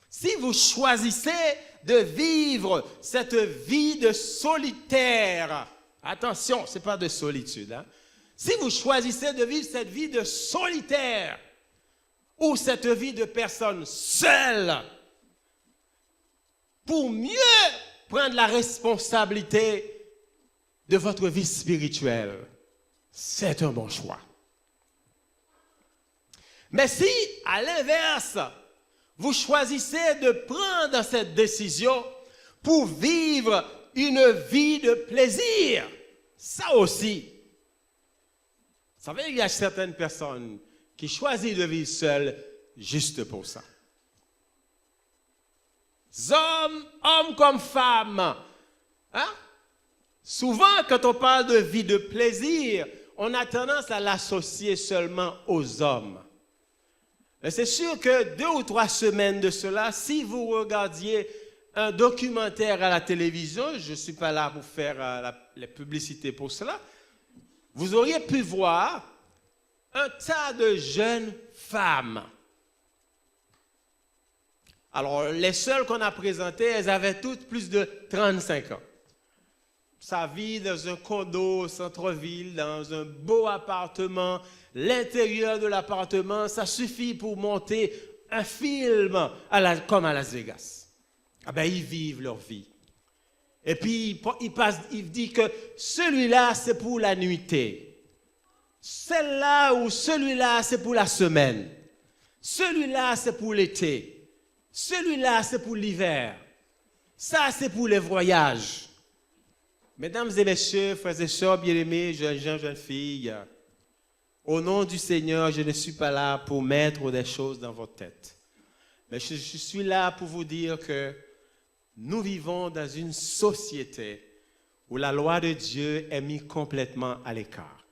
Speaker 3: Si vous choisissez de vivre cette vie de solitaire, attention, ce n'est pas de solitude, hein? Si vous choisissez de vivre cette vie de solitaire ou cette vie de personne seule, pour mieux prendre la responsabilité de votre vie spirituelle, c'est un bon choix. Mais si, à l'inverse, vous choisissez de prendre cette décision pour vivre une vie de plaisir, ça aussi, vous savez, il y a certaines personnes qui choisissent de vivre seules juste pour ça. Hommes comme femmes, hein? Souvent, quand on parle de vie de plaisir, on a tendance à l'associer seulement aux hommes. Et c'est sûr que 2 ou 3 semaines de cela, si vous regardiez un documentaire à la télévision, je ne suis pas là pour faire la publicité pour cela, vous auriez pu voir un tas de jeunes femmes. Alors, les seules qu'on a présentées, elles avaient toutes plus de 35 ans. Ça vit dans un condo au centre-ville, dans un beau appartement. L'intérieur de l'appartement, ça suffit pour monter un film comme à Las Vegas. Ah ben, ils vivent leur vie. Et puis, il dit que celui-là, c'est pour la nuitée. Celle-là ou celui-là, c'est pour la semaine. Celui-là, c'est pour l'été. Celui-là, c'est pour l'hiver. Ça, c'est pour les voyages. Mesdames et messieurs, frères et sœurs bien-aimés, jeunes gens, jeunes filles, au nom du Seigneur, je ne suis pas là pour mettre des choses dans votre tête. Mais je suis là pour vous dire que nous vivons dans une société où la loi de Dieu est mise complètement à l'écart.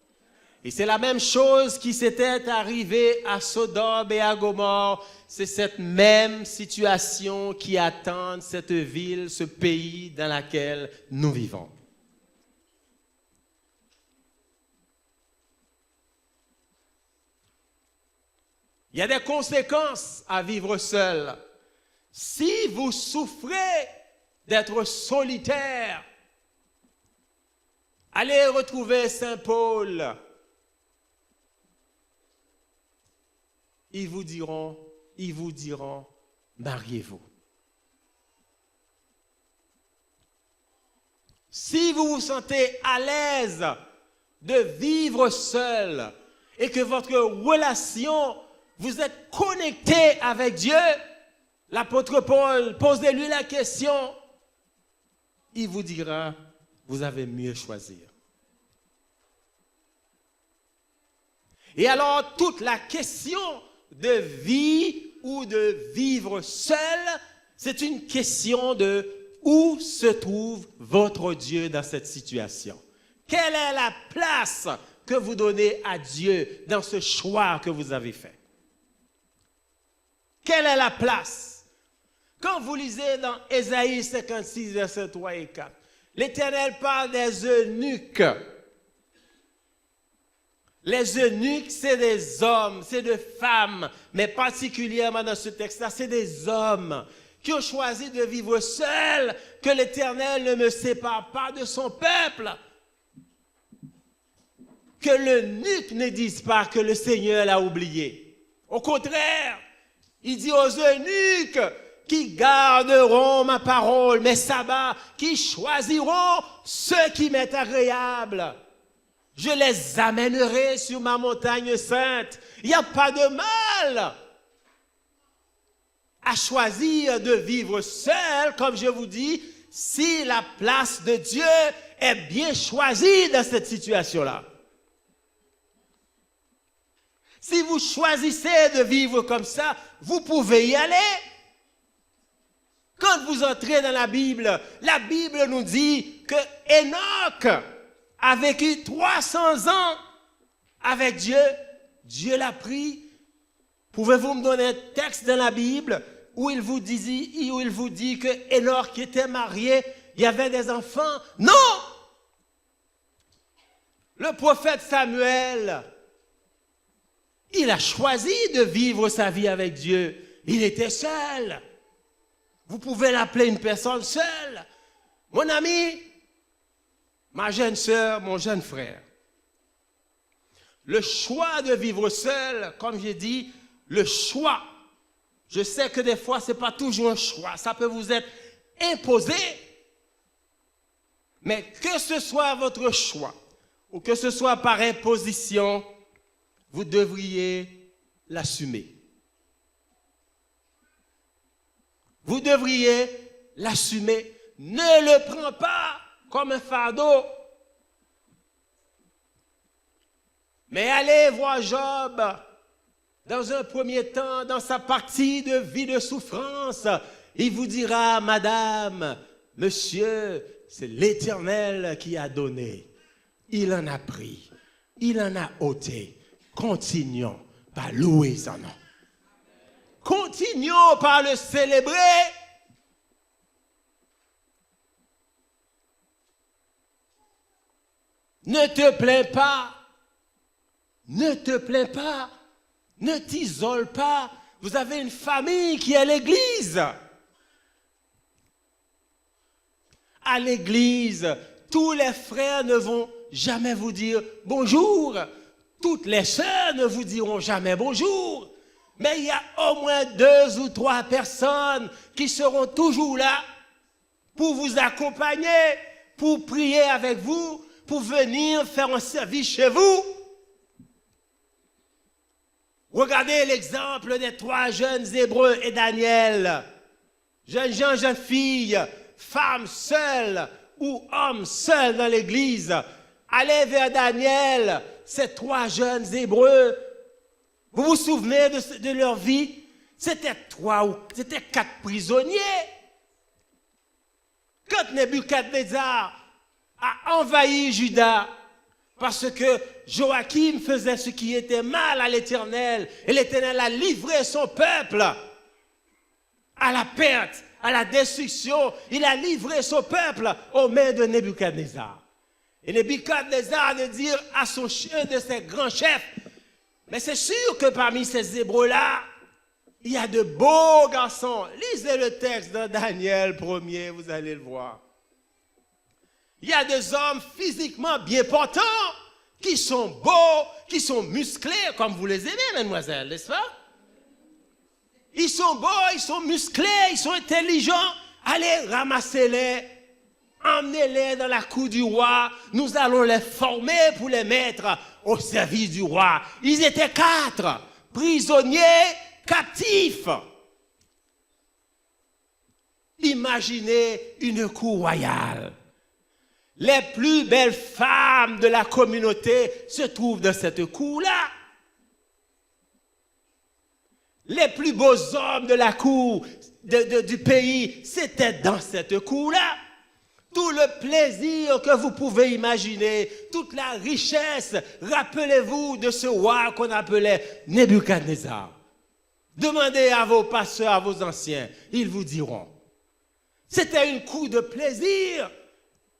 Speaker 3: Et c'est la même chose qui s'était arrivée à Sodome et à Gomorrhe. C'est cette même situation qui attend cette ville, ce pays dans lequel nous vivons. Il y a des conséquences à vivre seul. Si vous souffrez d'être solitaire, allez retrouver Saint Paul. Ils vous diront, mariez-vous. Si vous vous sentez à l'aise de vivre seul et que votre relation, vous êtes connecté avec Dieu, l'apôtre Paul, posez-lui la question, il vous dira, vous avez mieux choisir. Et alors, toute la question de vie ou de vivre seul, c'est une question de où se trouve votre Dieu dans cette situation. Quelle est la place que vous donnez à Dieu dans ce choix que vous avez fait? Quelle est la place? Quand vous lisez dans Ésaïe 56, versets 3 et 4, l'Éternel parle des eunuques. Les eunuques, c'est des hommes, c'est des femmes, mais particulièrement dans ce texte-là, c'est des hommes qui ont choisi de vivre seuls, que l'Éternel ne me sépare pas de son peuple. Que l'eunuque ne dise pas que le Seigneur l'a oublié. Au contraire, il dit aux eunuques qui garderont ma parole, mes sabbats, qui choisiront ce qui m'est agréable. Je les amènerai sur ma montagne sainte. Il n'y a pas de mal à choisir de vivre seul, comme je vous dis, si la place de Dieu est bien choisie dans cette situation-là. Si vous choisissez de vivre comme ça, vous pouvez y aller. Quand vous entrez dans la Bible nous dit que Enoch a vécu 300 ans avec Dieu. Dieu l'a pris. Pouvez-vous me donner un texte dans la Bible où il vous dit que Enoch qui était marié, il y avait des enfants. Non! Le prophète Samuel, il a choisi de vivre sa vie avec Dieu. Il était seul. Vous pouvez l'appeler une personne seule. Mon ami, ma jeune sœur, mon jeune frère. Le choix de vivre seul, comme j'ai dit, le choix. Je sais que des fois, ce n'est pas toujours un choix. Ça peut vous être imposé. Mais que ce soit votre choix, ou que ce soit par imposition, vous devriez l'assumer. Vous devriez l'assumer. Ne le prends pas comme un fardeau. Mais allez voir Job, dans un premier temps, dans sa partie de vie de souffrance, il vous dira, Madame, Monsieur, c'est l'Éternel qui a donné. Il en a pris, il en a ôté. Continuons par louer son nom. Continuons par le célébrer. Ne te plains pas. Ne te plains pas. Ne t'isole pas. Vous avez une famille qui est l'Église. À l'Église, tous les frères ne vont jamais vous dire bonjour. Toutes les sœurs ne vous diront jamais bonjour. Mais il y a au moins 2 ou 3 personnes qui seront toujours là pour vous accompagner, pour prier avec vous, pour venir faire un service chez vous. Regardez l'exemple des 3 jeunes Hébreux et Daniel. Jeunes gens, jeunes filles, femmes seules ou hommes seuls dans l'église. Allez vers Daniel, ces 3 jeunes Hébreux. Vous vous souvenez de leur vie? C'était 4 prisonniers. Quand Nebuchadnezzar a envahi Juda, parce que Joachim faisait ce qui était mal à l'Éternel, et l'Éternel a livré son peuple à la perte, à la destruction. Il a livré son peuple aux mains de Nebuchadnezzar. Et Nebuchadnezzar de dire à un de ses grands chefs, mais c'est sûr que parmi ces Hébreux-là, il y a de beaux garçons. Lisez le texte de Daniel 1er, vous allez le voir. Il y a des hommes physiquement bien portants, qui sont beaux, qui sont musclés, comme vous les aimez, mesdemoiselles, n'est-ce pas? Ils sont beaux, ils sont musclés, ils sont intelligents. Allez, ramassez-les, emmenez-les dans la cour du roi. Nous allons les former pour les mettre au service du roi. Ils étaient 4 prisonniers captifs. Imaginez une cour royale. Les plus belles femmes de la communauté se trouvent dans cette cour-là. Les plus beaux hommes de la cour du pays, c'était dans cette cour-là. Tout le plaisir que vous pouvez imaginer, toute la richesse, rappelez-vous de ce roi qu'on appelait Nebuchadnezzar. Demandez à vos pasteurs, à vos anciens, ils vous diront. C'était une cour de plaisir,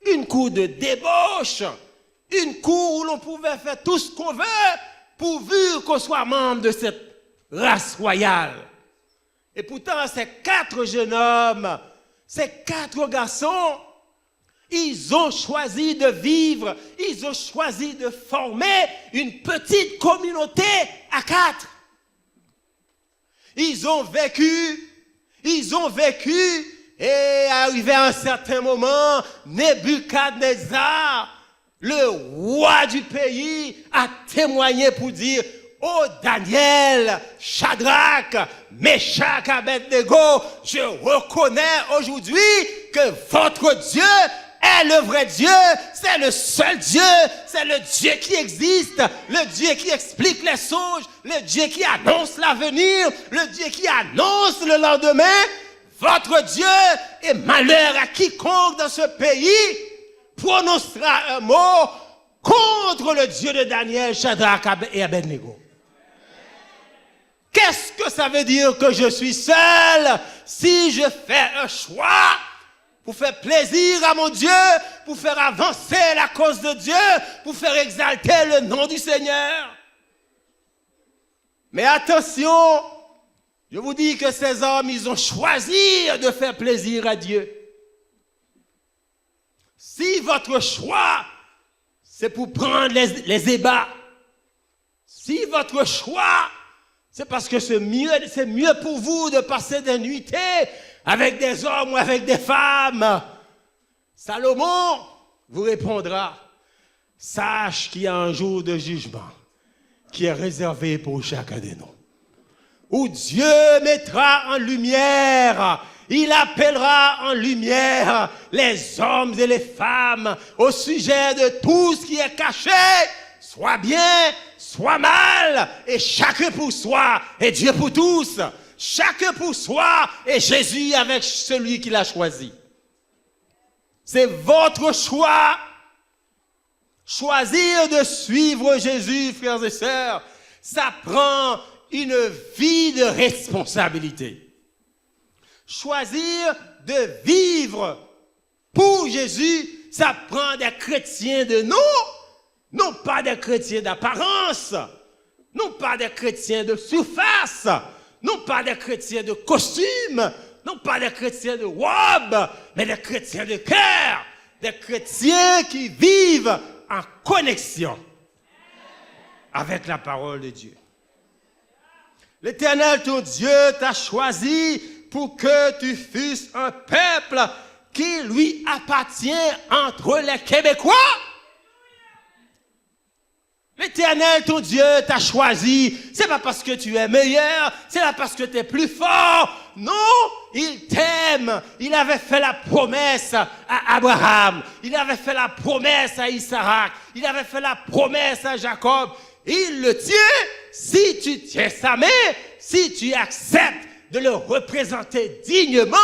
Speaker 3: une cour de débauche, une cour où l'on pouvait faire tout ce qu'on veut, pourvu qu'on soit membre de cette race royale. Et pourtant, ces 4 jeunes hommes, ces 4 garçons, ils ont choisi de vivre, ils ont choisi de former une petite communauté à 4. Ils ont vécu, et arrivé à un certain moment, Nebuchadnezzar, le roi du pays, a témoigné pour dire, oh Daniel, Shadrach, Meshach, Abednego, je reconnais aujourd'hui que votre Dieu est le vrai Dieu, c'est le seul Dieu, c'est le Dieu qui existe, le Dieu qui explique les songes, le Dieu qui annonce l'avenir, le Dieu qui annonce le lendemain. Votre Dieu, et malheur à quiconque dans ce pays prononcera un mot contre le Dieu de Daniel, Shadrach et Abednego. Qu'est-ce que ça veut dire que je suis seul si je fais un choix pour faire plaisir à mon Dieu, pour faire avancer la cause de Dieu, pour faire exalter le nom du Seigneur? Mais attention, je vous dis que ces hommes, ils ont choisi de faire plaisir à Dieu. Si votre choix, c'est pour prendre les ébats, si votre choix, c'est parce que c'est mieux pour vous de passer des nuitées avec des hommes ou avec des femmes, Salomon vous répondra, sache qu'il y a un jour de jugement qui est réservé pour chacun de nous, où Dieu mettra en lumière, il appellera en lumière les hommes et les femmes au sujet de tout ce qui est caché, soit bien, soit mal, et chacun pour soi, et Dieu pour tous. Chacun pour soi, et Jésus avec celui qui l'a choisi. C'est votre choix. Choisir de suivre Jésus, frères et sœurs, ça prend une vie de responsabilité. Choisir de vivre pour Jésus, ça prend des chrétiens de nous, non pas des chrétiens d'apparence, non pas des chrétiens de surface, non pas des chrétiens de costume, non pas des chrétiens de robe, mais des chrétiens de cœur, des chrétiens qui vivent en connexion avec la parole de Dieu. L'Éternel, ton Dieu, t'a choisi pour que tu fusses un peuple qui lui appartient entre les Québécois. L'Éternel, ton Dieu, t'a choisi. C'est pas parce que tu es meilleur, c'est pas parce que tu es plus fort. Non, il t'aime. Il avait fait la promesse à Abraham. Il avait fait la promesse à Isaac. Il avait fait la promesse à Jacob. Il le tient si tu tiens sa main, si tu acceptes de le représenter dignement.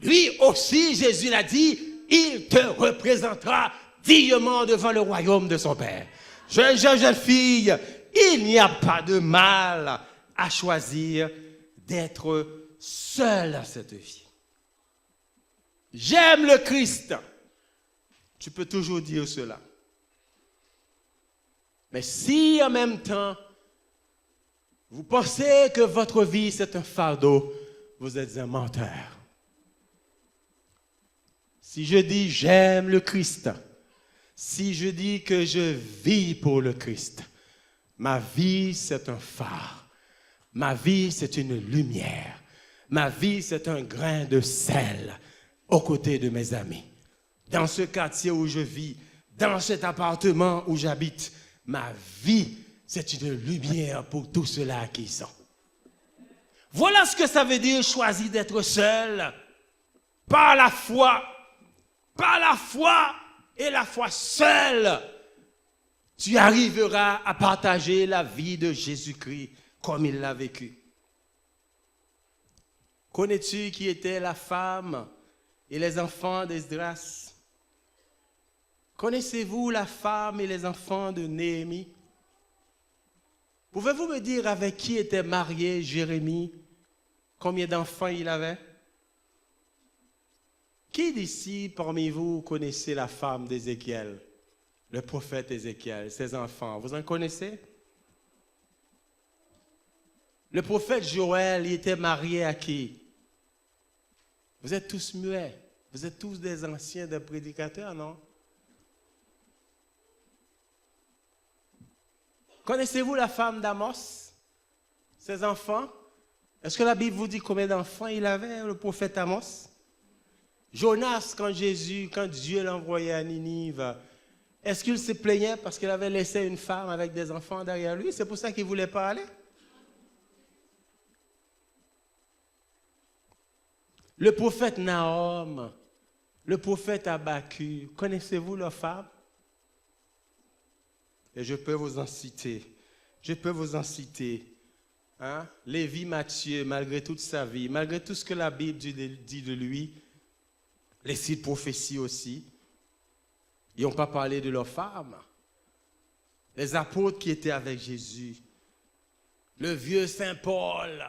Speaker 3: Lui aussi, Jésus l'a dit, il te représentera dignement devant le royaume de son Père. Jeune fille, il n'y a pas de mal à choisir d'être seul dans cette vie. J'aime le Christ. Tu peux toujours dire cela. Mais si en même temps, vous pensez que votre vie c'est un fardeau, vous êtes un menteur. Si je dis j'aime le Christ, si je dis que je vis pour le Christ, ma vie c'est un phare, ma vie c'est une lumière, ma vie c'est un grain de sel aux côtés de mes amis. Dans ce quartier où je vis, dans cet appartement où j'habite, ma vie c'est une lumière pour tous ceux-là qui y sont. Voilà ce que ça veut dire choisir d'être seul. Par la foi et la foi seule, tu arriveras à partager la vie de Jésus-Christ comme il l'a vécu. Connais-tu qui était la femme et les enfants d'Esdras? Connaissez-vous la femme et les enfants de Néhémie? Pouvez-vous me dire avec qui était marié Jérémie? Combien d'enfants il avait? Qui d'ici parmi vous connaissez la femme d'Ézéchiel, le prophète Ézéchiel, ses enfants? Vous en connaissez? Le prophète Joël, il était marié à qui? Vous êtes tous muets. Vous êtes tous des anciens, des prédicateurs, non? Connaissez-vous la femme d'Amos? Ses enfants? Est-ce que la Bible vous dit combien d'enfants il avait, le prophète Amos? Jonas, quand Dieu l'envoyait à Ninive, est-ce qu'il se plaignait parce qu'il avait laissé une femme avec des enfants derrière lui? C'est pour ça qu'il ne voulait pas aller? Le prophète Nahum, le prophète Habakkuk, connaissez-vous leurs femmes? Et je peux vous en citer. Hein? Lévi Matthieu, malgré toute sa vie, malgré tout ce que la Bible dit de lui, les sites prophéties aussi, ils n'ont pas parlé de leurs femmes. Les apôtres qui étaient avec Jésus, Le vieux Saint Paul.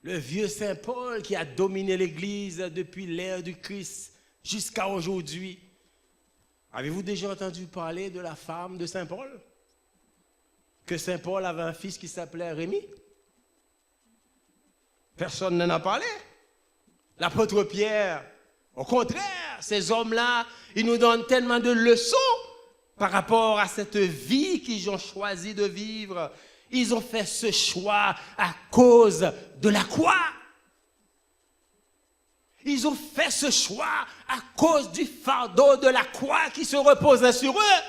Speaker 3: Le vieux Saint Paul qui a dominé l'Église depuis l'ère du Christ jusqu'à aujourd'hui. Avez-vous déjà entendu parler de la femme de Saint Paul? Que Saint Paul avait un fils qui s'appelait Rémi? Personne n'en a parlé. L'apôtre Pierre, au contraire, ces hommes-là, ils nous donnent tellement de leçons par rapport à cette vie qu'ils ont choisi de vivre. Ils ont fait ce choix à cause de la croix. Ils ont fait ce choix à cause du fardeau de la croix qui se reposait sur eux.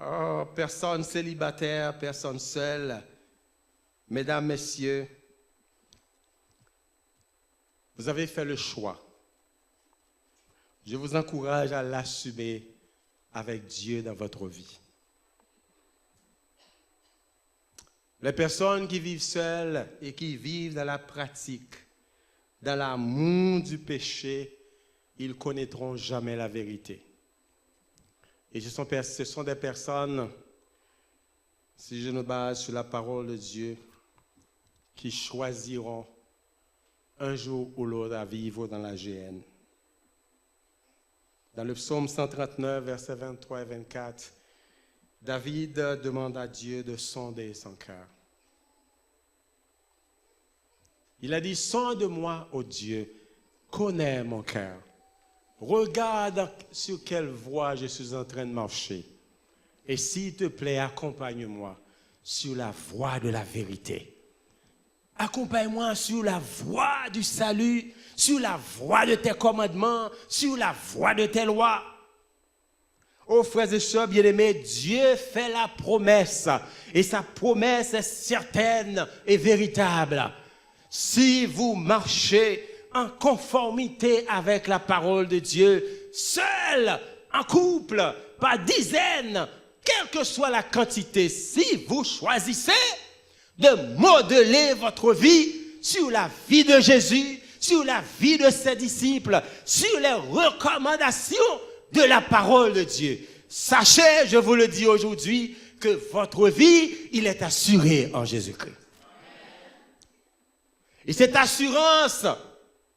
Speaker 3: Oh, personne célibataire, personne seule. Mesdames, messieurs, vous avez fait le choix. Je vous encourage à l'assumer avec Dieu dans votre vie. Les personnes qui vivent seules et qui vivent dans la pratique, dans l'amour du péché, ils ne connaîtront jamais la vérité. Et ce sont des personnes, si je me base sur la parole de Dieu, qui choisiront un jour ou l'autre à vivre dans la géhenne. Dans le psaume 139, versets 23 et 24, David demande à Dieu de sonder son cœur. Il a dit, sonde-moi, ô Dieu, connais mon cœur. Regarde sur quelle voie je suis en train de marcher. Et s'il te plaît, accompagne-moi sur la voie de la vérité. Accompagne-moi sur la voie du salut, sur la voie de tes commandements, sur la voie de tes lois. Oh frères et sœurs bien-aimés, Dieu fait la promesse et sa promesse est certaine et véritable. Si vous marchez en conformité avec la parole de Dieu, seul, en couple, par dizaines, quelle que soit la quantité, si vous choisissez de modeler votre vie sur la vie de Jésus, sur la vie de ses disciples, sur les recommandations de la parole de Dieu. Sachez, je vous le dis aujourd'hui, que votre vie, il est assuré en Jésus-Christ. Et cette assurance,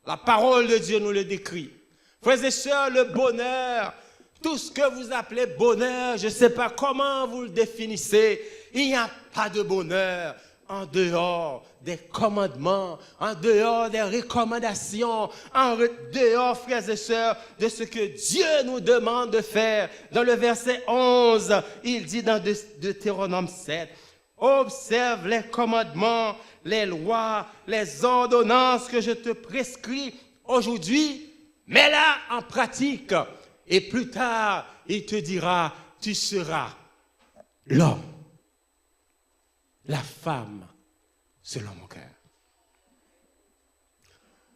Speaker 3: la parole de Dieu nous le décrit. Frères et sœurs, le bonheur, tout ce que vous appelez bonheur, je ne sais pas comment vous le définissez, il n'y a pas de bonheur en dehors des commandements, en dehors des recommandations, en dehors, frères et sœurs, de ce que Dieu nous demande de faire. Dans le verset 11, il dit dans Deutéronome 7, « Observe les commandements, les lois, les ordonnances que je te prescris aujourd'hui, mets-la en pratique. Et plus tard, il te dira, tu seras l'homme, la femme selon mon cœur. »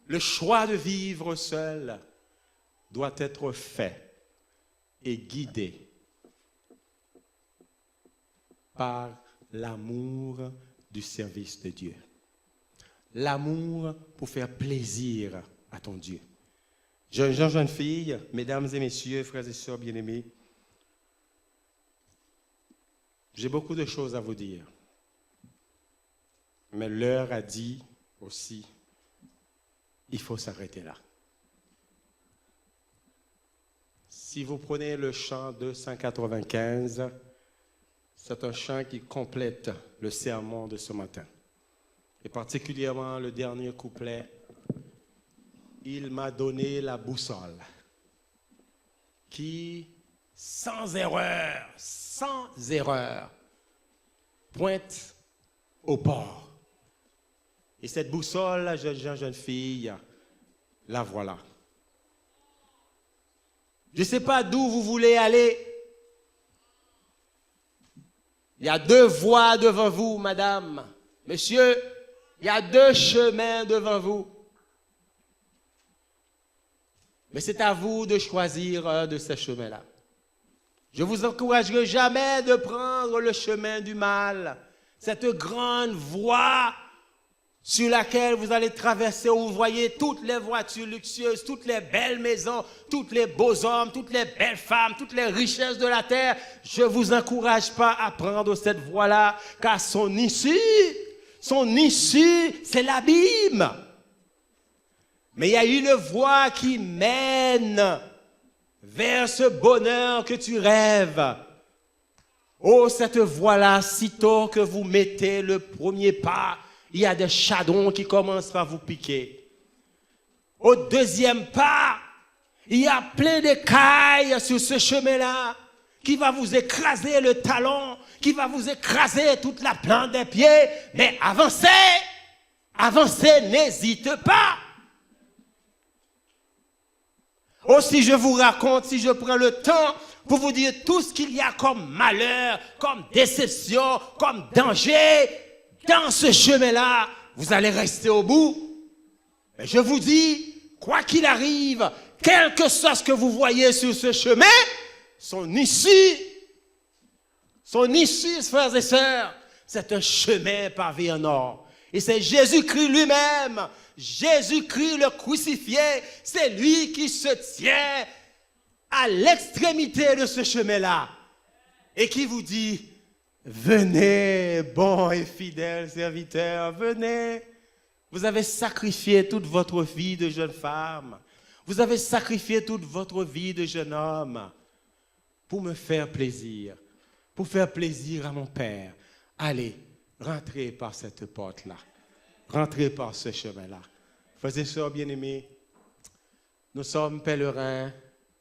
Speaker 3: Le choix de vivre seul doit être fait et guidé par l'amour du service de Dieu. L'amour pour faire plaisir à ton Dieu. Jeune fille, mesdames et messieurs, frères et sœurs bien-aimés, j'ai beaucoup de choses à vous dire. Mais l'heure a dit aussi, il faut s'arrêter là. Si vous prenez le chant 295, c'est un chant qui complète le sermon de ce matin. Et particulièrement le dernier couplet, « Il m'a donné la boussole qui, sans erreur, pointe au port. » Et cette boussole, jeune fille, la voilà. Je ne sais pas d'où vous voulez aller. Il y a 2 voies devant vous, madame, monsieur. Il y a 2 chemins devant vous. Mais c'est à vous de choisir un de ces chemins-là. Je ne vous encouragerai jamais de prendre le chemin du mal, cette grande voie sur laquelle vous allez traverser, où vous voyez toutes les voitures luxueuses, toutes les belles maisons, tous les beaux hommes, toutes les belles femmes, toutes les richesses de la terre. Je ne vous encourage pas à prendre cette voie-là, car son issue, c'est l'abîme. Mais il y a une voie qui mène vers ce bonheur que tu rêves. Oh, cette voie-là, sitôt que vous mettez le premier pas, il y a des chadons qui commencent à vous piquer. Au deuxième pas, il y a plein d'écailles sur ce chemin-là qui va vous écraser le talon, qui va vous écraser toute la plante des pieds. Mais avancez, n'hésitez pas. Oh, si je vous raconte, si je prends le temps pour vous dire tout ce qu'il y a comme malheur, comme déception, comme danger, dans ce chemin-là, vous allez rester au bout. Mais je vous dis, quoi qu'il arrive, quel que soit ce que vous voyez sur ce chemin, son issue, frères et sœurs, c'est un chemin pavé en or. Et c'est Jésus-Christ lui-même, Jésus-Christ le crucifié, c'est lui qui se tient à l'extrémité de ce chemin-là et qui vous dit, venez, bon et fidèle serviteur, venez. Vous avez sacrifié toute votre vie de jeune femme. Vous avez sacrifié toute votre vie de jeune homme pour me faire plaisir, pour faire plaisir à mon Père. Allez, rentrez par cette porte-là. Rentrez par ce chemin-là. Frères et sœurs bien-aimés, nous sommes pèlerins,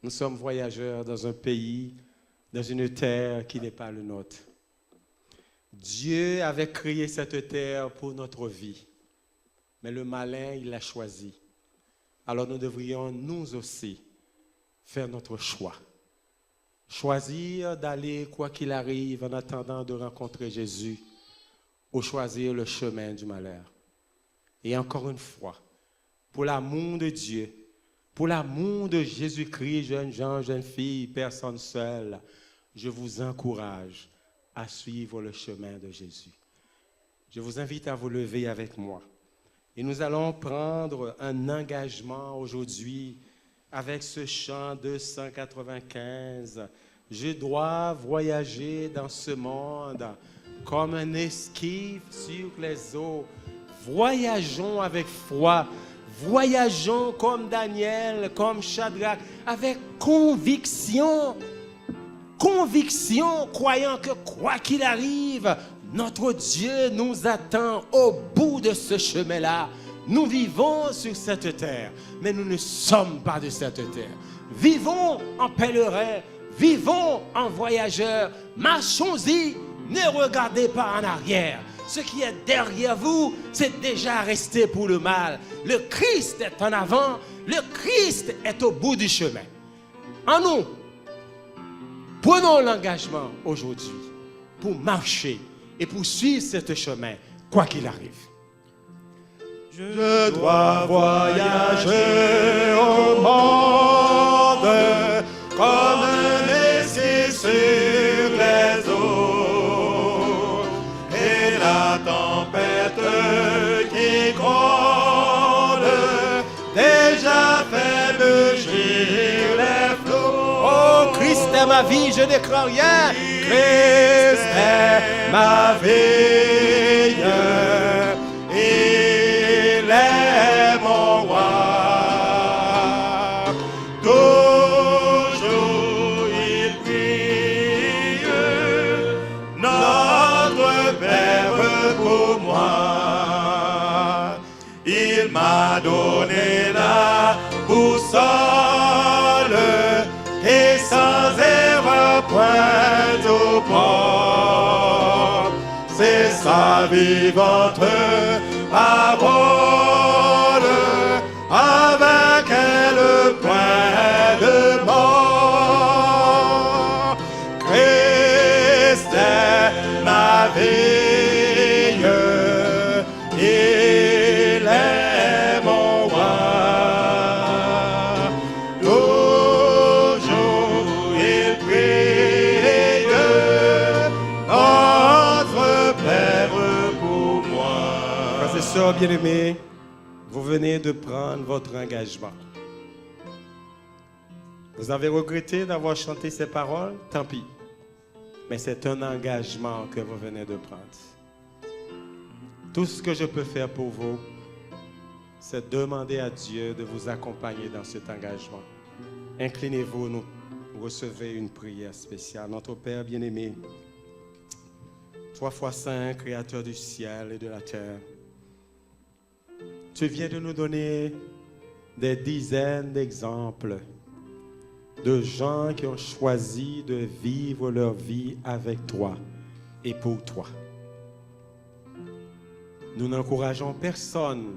Speaker 3: nous sommes voyageurs dans un pays, dans une terre qui n'est pas le nôtre. Dieu avait créé cette terre pour notre vie, mais le malin, il l'a choisi. Alors nous devrions, nous aussi, faire notre choix. Choisir d'aller, quoi qu'il arrive, en attendant de rencontrer Jésus, ou choisir le chemin du malheur. Et encore une fois, pour l'amour de Dieu, pour l'amour de Jésus-Christ, jeunes gens, jeunes filles, personnes seules, je vous encourage à suivre le chemin de Jésus. Je vous invite à vous lever avec moi. Et nous allons prendre un engagement aujourd'hui avec ce chant 295. Je dois voyager dans ce monde comme un esquif sur les eaux. Voyageons avec foi. Voyageons comme Daniel, comme Shadrach, avec conviction. Conviction, croyant que quoi qu'il arrive, notre Dieu nous attend au bout de ce chemin-là. Nous vivons sur cette terre, mais nous ne sommes pas de cette terre. Vivons en pèlerins, vivons en voyageurs, marchons-y, ne regardez pas en arrière. Ce qui est derrière vous, c'est déjà resté pour le mal. Le Christ est en avant, le Christ est au bout du chemin. En nous, prenons l'engagement aujourd'hui pour marcher et pour suivre ce chemin, quoi qu'il arrive.
Speaker 7: Je dois voyager au monde comme un essai sur les eaux, et la tempête qui gronde déjà fait mugir les flots.
Speaker 3: Oh, Christ est ma vie, je ne crains rien.
Speaker 7: Christ est ma vie, il est mon roi. Toujours il prie, notre Père pour moi. Il m'a donné la boussole et sans erreur point au port. C'est sa vivante parole, avec elle point de mort. Christ est ma vie, il est mon roi. Toujours il prie, notre Père pour moi.
Speaker 3: Frères et sœurs sœurs bien-aimées, vous venez de prendre votre engagement. Vous avez regretté d'avoir chanté ces paroles? Tant pis. Mais c'est un engagement que vous venez de prendre. Tout ce que je peux faire pour vous, c'est demander à Dieu de vous accompagner dans cet engagement. Inclinez-vous, nous recevez une prière spéciale. Notre Père bien-aimé, 3 fois saint, Créateur du ciel et de la terre, tu viens de nous donner des dizaines d'exemples de gens qui ont choisi de vivre leur vie avec toi et pour toi. Nous n'encourageons personne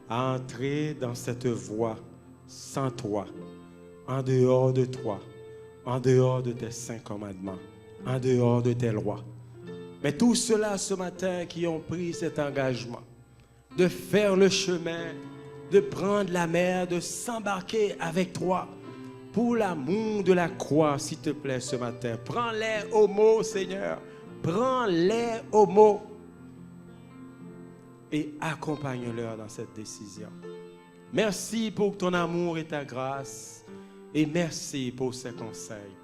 Speaker 3: à entrer dans cette voie sans toi, en dehors de toi, en dehors de tes 5 commandements, en dehors de tes lois. Mais tous ceux-là ce matin qui ont pris cet engagement de faire le chemin, de prendre la mer, de s'embarquer avec toi pour l'amour de la croix, s'il te plaît, ce matin. Prends-les au mot, Seigneur. Prends-les au mot et accompagne-leur dans cette décision. Merci pour ton amour et ta grâce et merci pour ces conseils.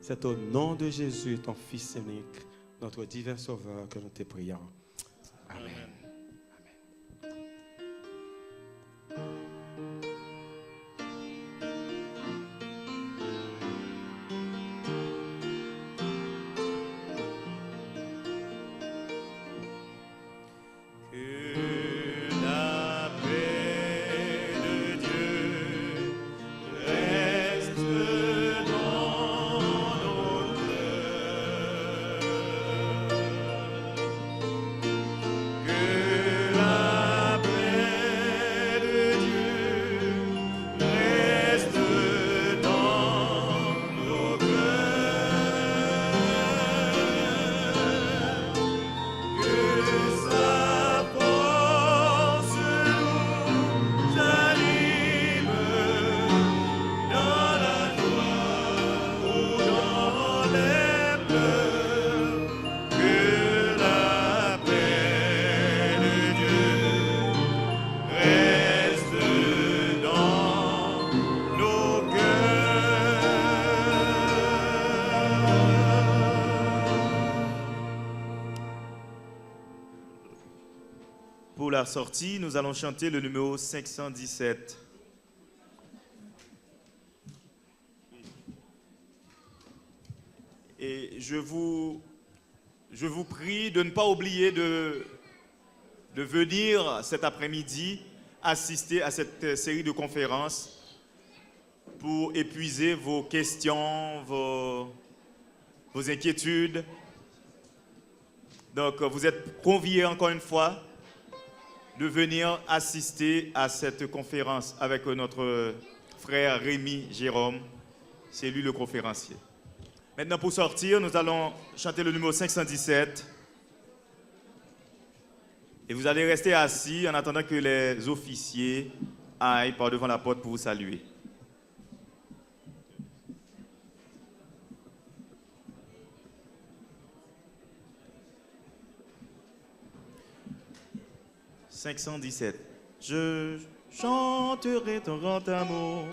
Speaker 3: C'est au nom de Jésus, ton Fils unique, notre divin Sauveur, que nous te prions. Amen.
Speaker 2: Pour la sortie, nous allons chanter le numéro 517. Et je vous prie de ne pas oublier de venir cet après-midi assister à cette série de conférences pour épuiser vos questions, vos inquiétudes. Donc, vous êtes conviés encore une fois de venir assister à cette conférence avec notre frère Rémi Jérôme. C'est lui le conférencier. Maintenant, pour sortir, nous allons chanter le numéro 517. Et vous allez rester assis en attendant que les officiers aillent par devant la porte pour vous saluer. « 517. Je chanterai ton grand amour.